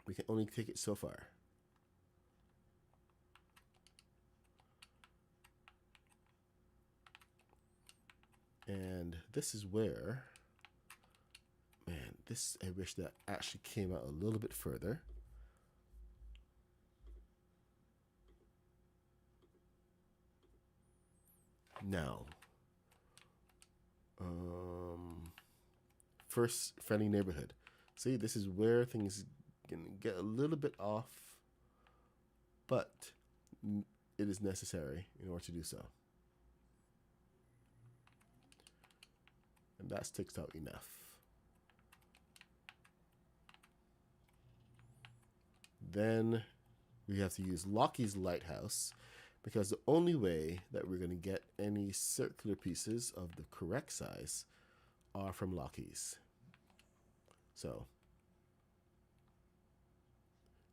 We can only take it so far. And this is where, man, this, I wish that actually came out a little bit further. Now, first friendly neighborhood. See, this is where things can get a little bit off, but it is necessary in order to do so. And that sticks out enough. Then we have to use Lockheed's Lighthouse, because the only way that we're going to get any circular pieces of the correct size are from Lockheed's. So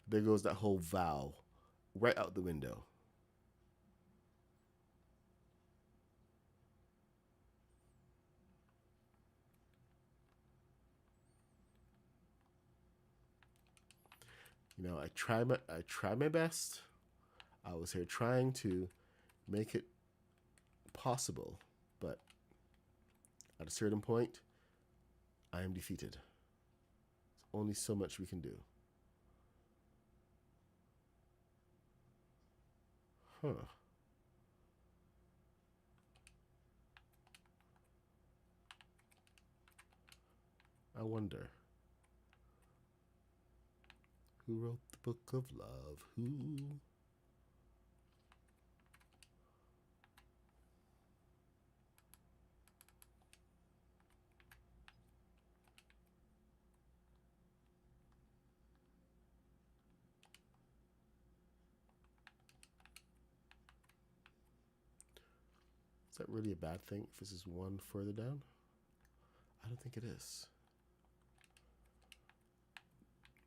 there goes that whole vow right out the window. You know, I try my best. I was here trying to make it possible, but at a certain point, I am defeated. There's only so much we can do. Huh. I wonder. Who wrote the book of love? Who? that really a bad thing if this is one further down? I don't think it is.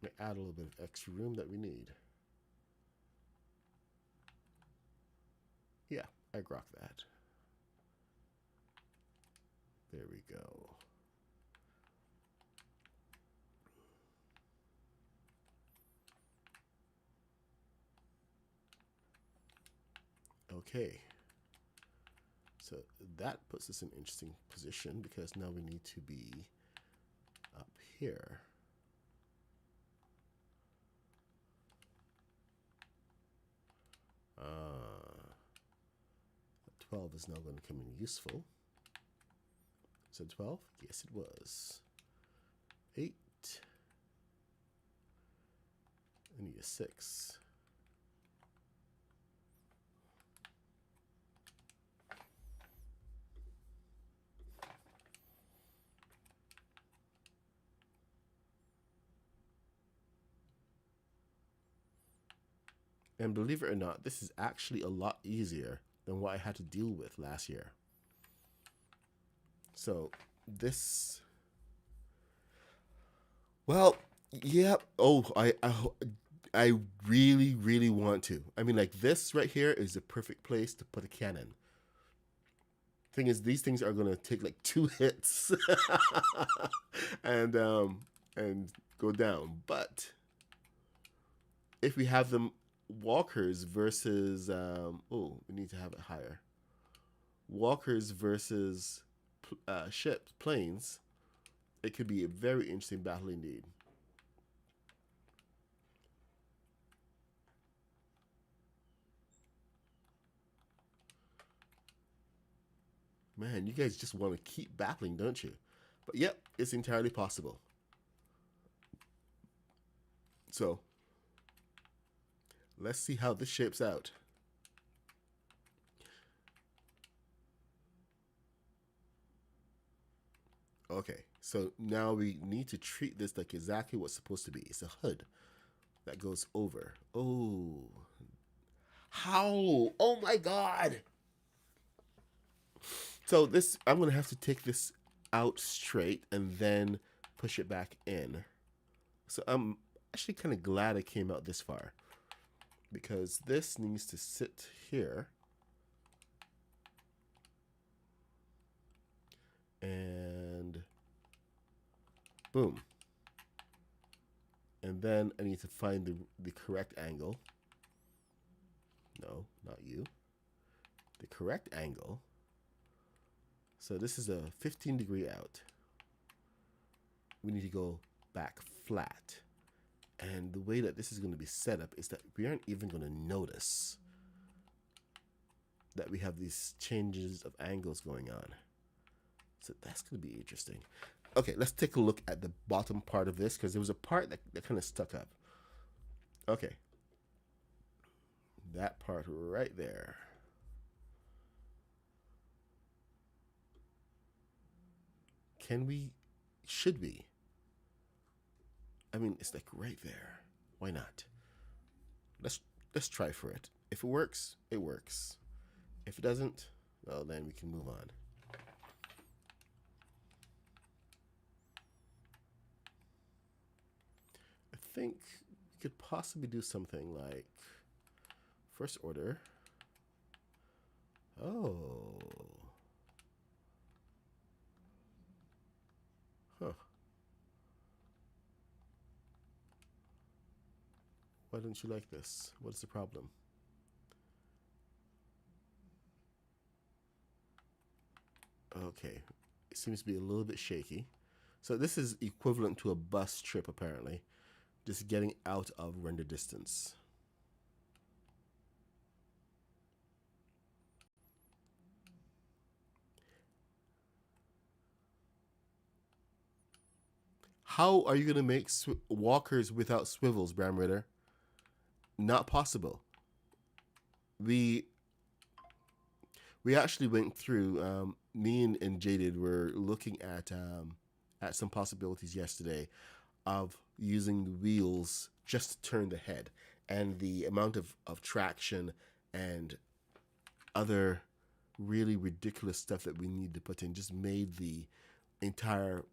May add a little bit of extra room that we need. Yeah, I grok that. There we go. Okay. So that puts us in an interesting position because now we need to be up here. Uh, 12 is now going to come in useful. So 12? Yes, it was. 8. I need a 6. And believe it or not, this is actually a lot easier than what I had to deal with last year. So this, well, yeah. Oh, I really, really want to. I mean, like this right here is the perfect place to put a cannon. Thing is, these things are gonna take like 2 hits and go down. But if we have them walkers versus oh, we need to have it higher. Walkers versus ships, planes. It could be a very interesting battle indeed. Man, you guys just want to keep battling, don't you? But yep, it's entirely possible. So let's see how this shapes out. Okay, so now we need to treat this like exactly what's supposed to be. It's a hood that goes over. Oh, how? Oh my God. So this, I'm going to have to take this out straight and then push it back in. So I'm actually kind of glad I came out this far, because this needs to sit here. And boom. And then I need to find the correct angle. No, not you. The correct angle. So this is a 15-degree out. We need to go back flat. And the way that this is going to be set up is that we aren't even going to notice that we have these changes of angles going on. So that's going to be interesting. Okay, let's take a look at the bottom part of this, because there was a part that kind of stuck up. Okay. That part right there. Can we? Should we? I mean, it's like right there. Why not? Let's try for it. If it works, it works. If it doesn't, well, then we can move on. I think we could possibly do something like first order. Oh. Huh. Why don't you like this? What's the problem? Okay. It seems to be a little bit shaky. So this is equivalent to a bus trip, apparently. Just getting out of render distance. How are you going to make walkers without swivels, Bram Ritter? Not possible. We actually went through, me and Jaded were looking at some possibilities yesterday of using the wheels just to turn the head, and the amount of traction and other really ridiculous stuff that we need to put in just made the entire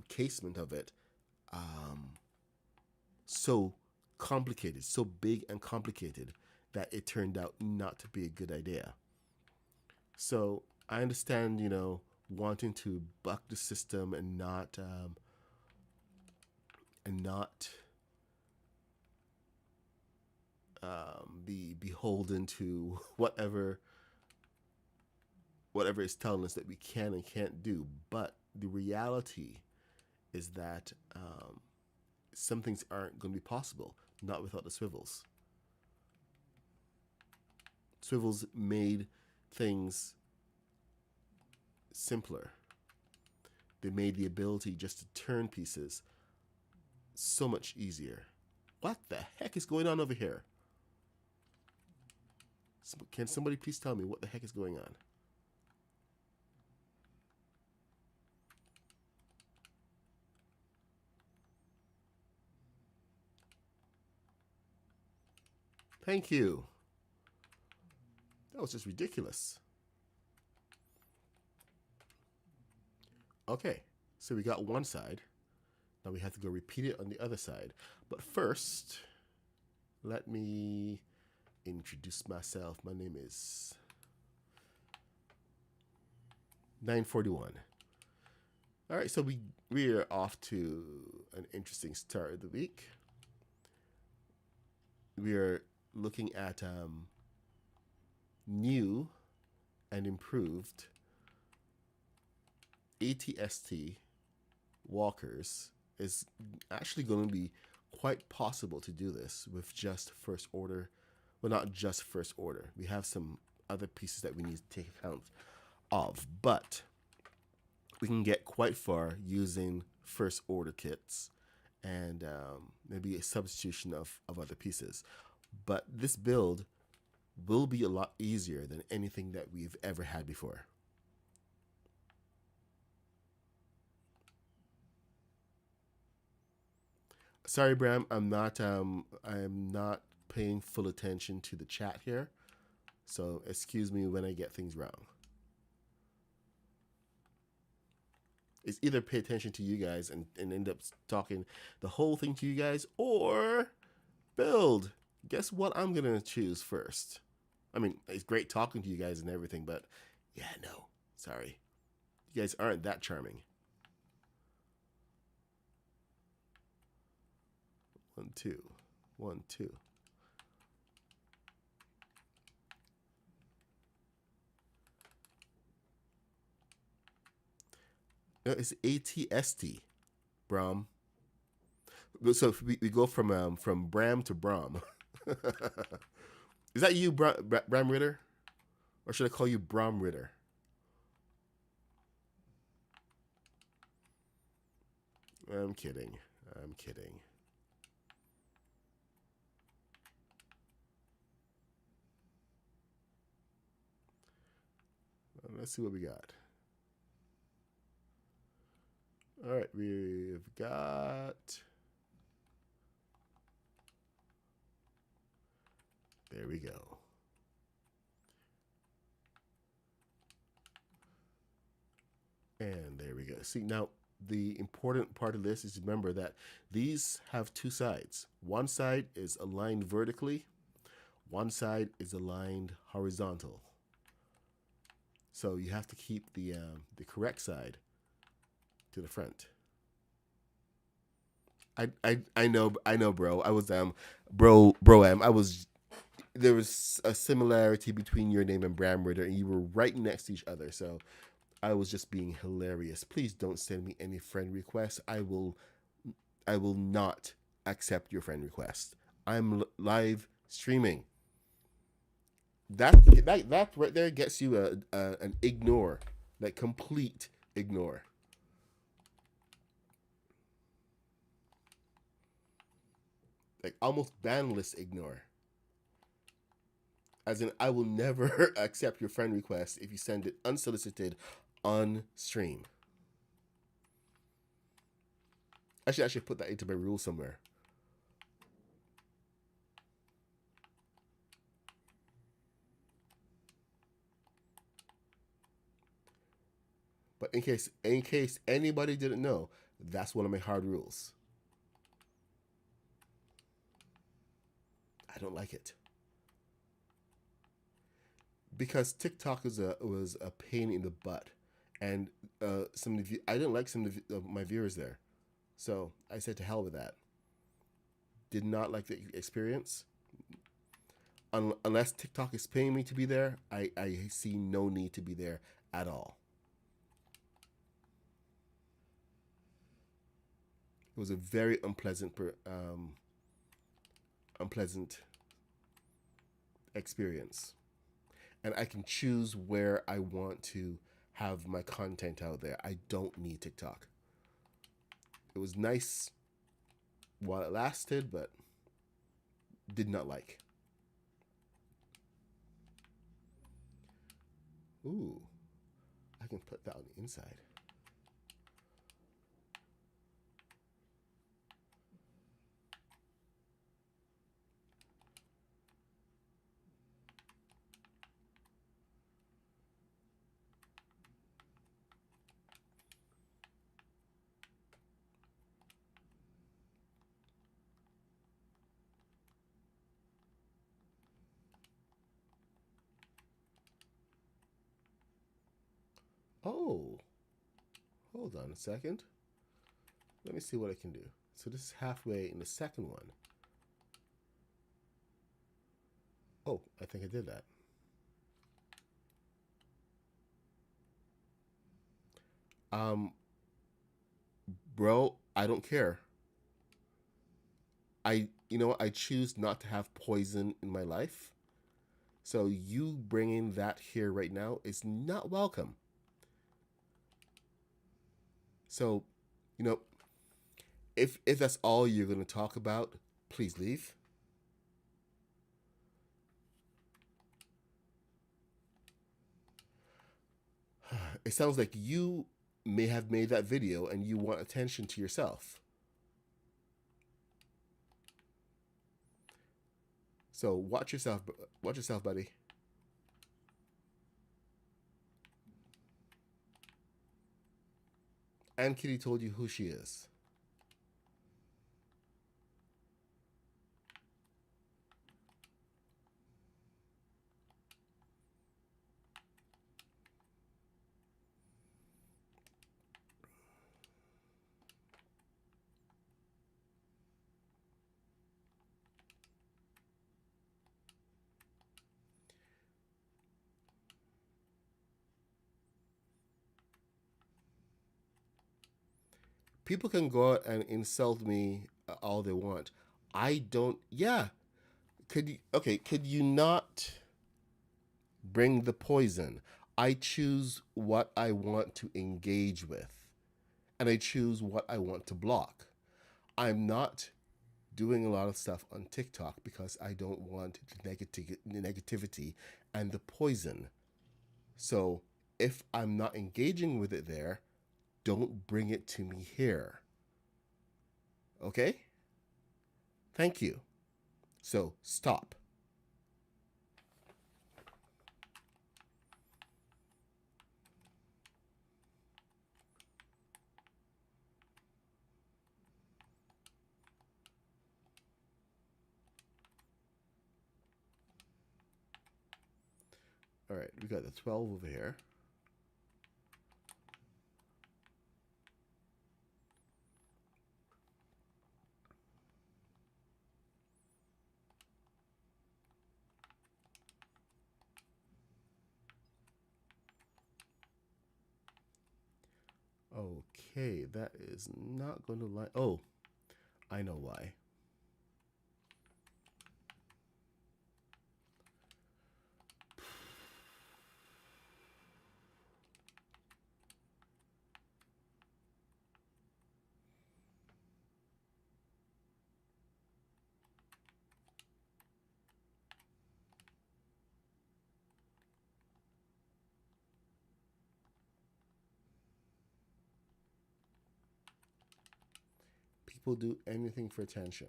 casement of it so complicated, so big and complicated that it turned out not to be a good idea. So I understand, wanting to buck the system and not be beholden to whatever is telling us that we can and can't do. But the reality is that some things aren't going to be possible, not without the swivels. Swivels made things simpler. They made the ability just to turn pieces so much easier. What the heck is going on over here? Can somebody please tell me what the heck is going on? Thank you. That was just ridiculous. Okay, so we got one side. Now we have to go repeat it on the other side. But first, let me introduce myself. My name is 941. All right, so we are off to an interesting start of the week. We are looking at new and improved ATST walkers. Is actually going to be quite possible to do this with just first order. Well, not just first order. We have some other pieces that we need to take account of, but we can get quite far using first order kits and maybe a substitution of other pieces. But this build will be a lot easier than anything that we've ever had before. Sorry, Bram, I'm not paying full attention to the chat here, so excuse me when I get things wrong. It's either pay attention to you guys and end up talking the whole thing to you guys, or build. Guess what I'm gonna choose first? I mean, it's great talking to you guys and everything, but yeah, no, sorry, you guys aren't that charming. 1, 2, 1, 2. No, it's ATST, Bram. So if we go from Bram to Bram. Is that you, Bram Ritter? Or should I call you Bram Ritter? I'm kidding. Let's see what we got. All right, we've got... There we go. And there we go. See, now the important part of this is remember that these have two sides. One side is aligned vertically. One side is aligned horizontal. So you have to keep the correct side to the front. I know, bro. I was there was a similarity between your name and Bram Ritter, and you were right next to each other. So I was just being hilarious. Please don't send me any friend requests. I will not accept your friend request. I'm live streaming. That right there gets you an ignore, like complete ignore. Like almost banless ignore. As in, I will never accept your friend request if you send it unsolicited on stream. Actually, I should put that into my rule somewhere. in case anybody didn't know, that's one of my hard rules. I don't like it because TikTok was a pain in the butt, and some of I didn't like some of my viewers there, so I said to hell with that. Did not like the experience. Unless TikTok is paying me to be there, I see no need to be there at all. It was a very unpleasant experience, and I can choose where I want to have my content out there. I don't need TikTok. It was nice while it lasted, but did not like. Ooh, I can put that on the inside. Oh, hold on a second. Let me see what I can do. So this is halfway in the second one. Oh, I think I did that. Um, Bro, I don't care. I choose not to have poison in my life. So you bringing that here right now is not welcome. So, you know, if that's all you're going to talk about, please leave. It sounds like you may have made that video and you want attention to yourself. So watch yourself. Watch yourself, buddy. And Kitty told you who she is. People can go out and insult me all they want. I don't. Yeah. Could you? Okay. Could you not bring the poison? I choose what I want to engage with, and I choose what I want to block. I'm not doing a lot of stuff on TikTok because I don't want the negativity and the poison. So if I'm not engaging with it there, don't bring it to me here. Okay? Thank you. So stop. All right, we got the 12 over here. Okay, that is not going to line. Oh, I know why. People do anything for attention.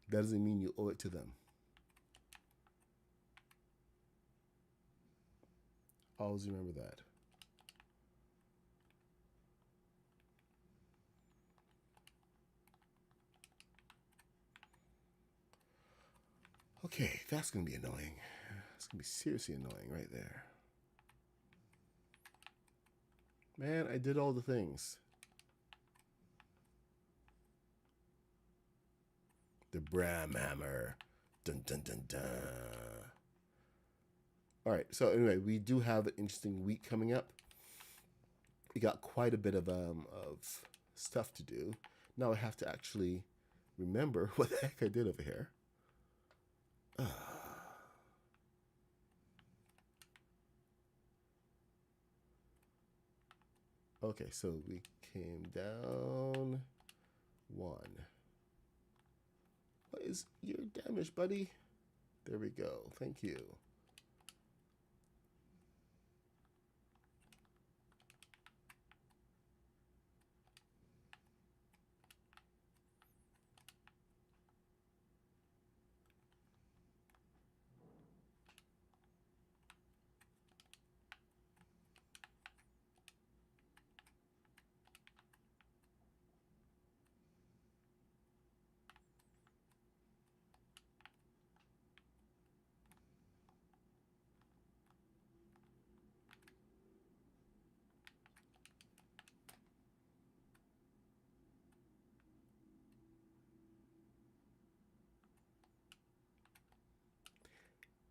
Doesn't mean you owe it to them. Always remember that. Okay, that's going to be annoying. It's going to be seriously annoying right there. Man, I did all the things. The Bram Hammer. Dun dun dun dun. All right, so anyway, we do have an interesting week coming up. We got quite a bit of stuff to do. Now I have to actually remember what the heck I did over here. Okay, so we came down 1. What is your damage, buddy? There we go. Thank you.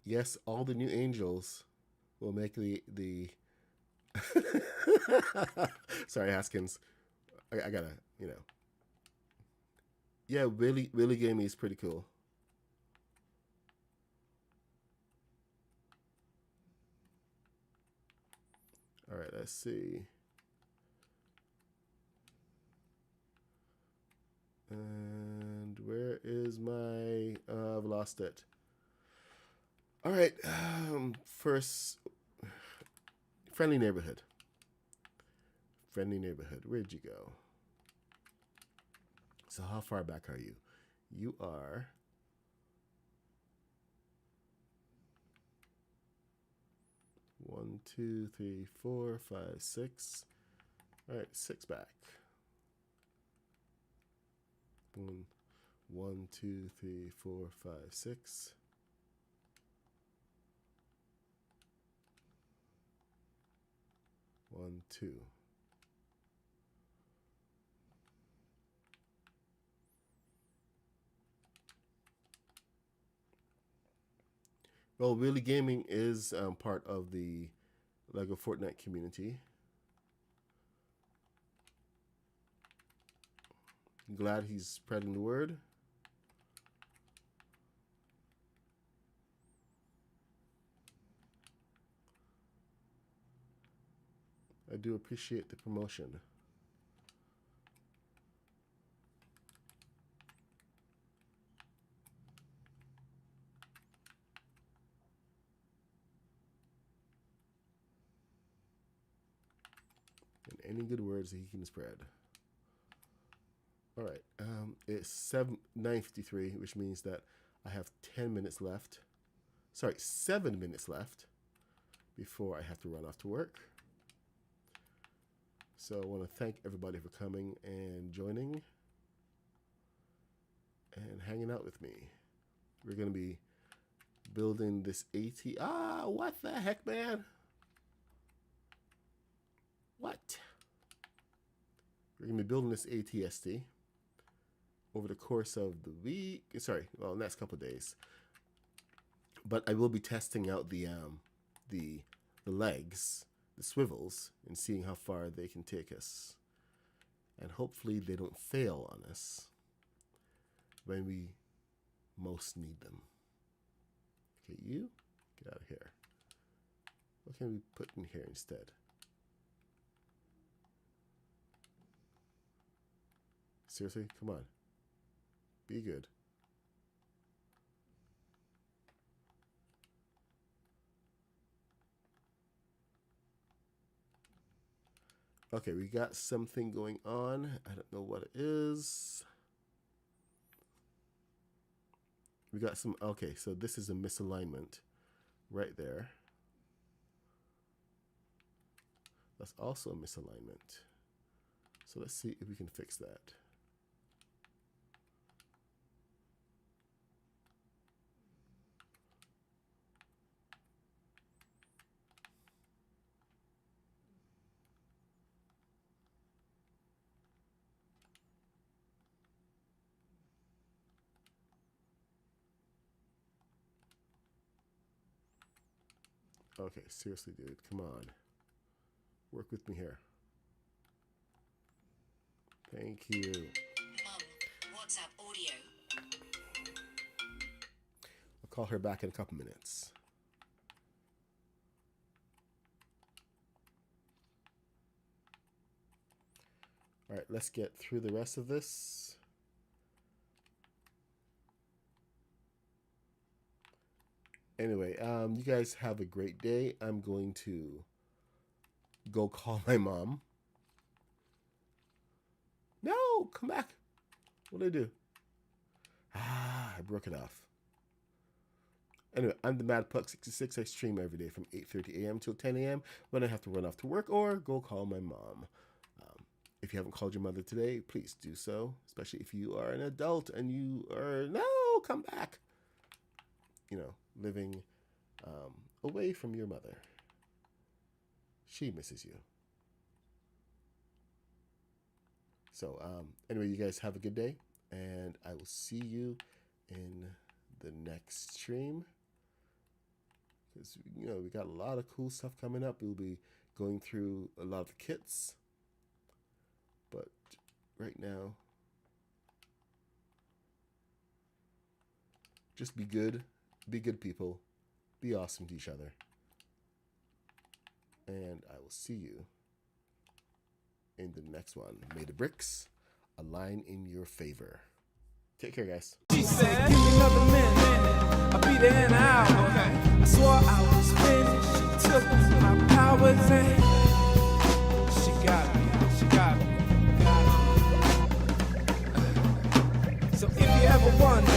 Yes, all the new angels will make the Sorry, Haskins. I gotta, you know. Yeah, Willie Gaming is pretty cool. All right, let's see. And where is my? I've lost it. All right. First, friendly neighborhood. Friendly neighborhood. Where'd you go? So how far back are you? You are. One, 2, 3, 4, 5, 6. All right, 6 back. 1, 2, 3, 4, 5, 6. One, 2. Well, Willie Gaming is part of the Lego Fortnite community. Glad he's spreading the word. I do appreciate the promotion. And any good words that he can spread. All right, it's 9:53, which means that I have 10 minutes left. Sorry, 7 minutes left before I have to run off to work. So I want to thank everybody for coming and joining and hanging out with me. We're going to be building this AT. What the heck, man? What? We're going to be building this ATST over the course of the week. Sorry, well, next couple of days. But I will be testing out the legs, the swivels, and seeing how far they can take us. And hopefully they don't fail on us when we most need them. Okay, you get out of here. What can we put in here instead? Seriously, come on. Be good. Okay, we got something going on. I don't know what it is. We got some, okay, so this is a misalignment right there. That's also a misalignment. So let's see if we can fix that. Okay, seriously, dude, come on. Work with me here. Thank you. Mum, WhatsApp audio. I'll call her back in a couple minutes. All right, let's get through the rest of this. Anyway, you guys have a great day. I'm going to go call my mom. No, come back. What did I do? I broke it off. Anyway, I'm the Mad Puck 66. I stream every day from 8:30 a.m. till 10 a.m. when I have to run off to work or go call my mom. If you haven't called your mother today, please do so, especially if you are an adult and you are, no, come back. You know, living away from your mother. She misses you. So anyway, you guys have a good day, and I will see you in the next stream. Because, you know, we got a lot of cool stuff coming up. We'll be going through a lot of the kits. But right now, just be good. Be good people. Be awesome to each other. And I will see you in the next one. May the bricks align in your favor. Take care, guys. She said, give me another minute, I'll be there in an hour. I swore I was finished, she took my powers and she got me, So if you ever wonder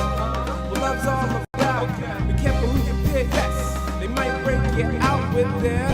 what love's all about, be careful who you pick, yes, they might break you out with their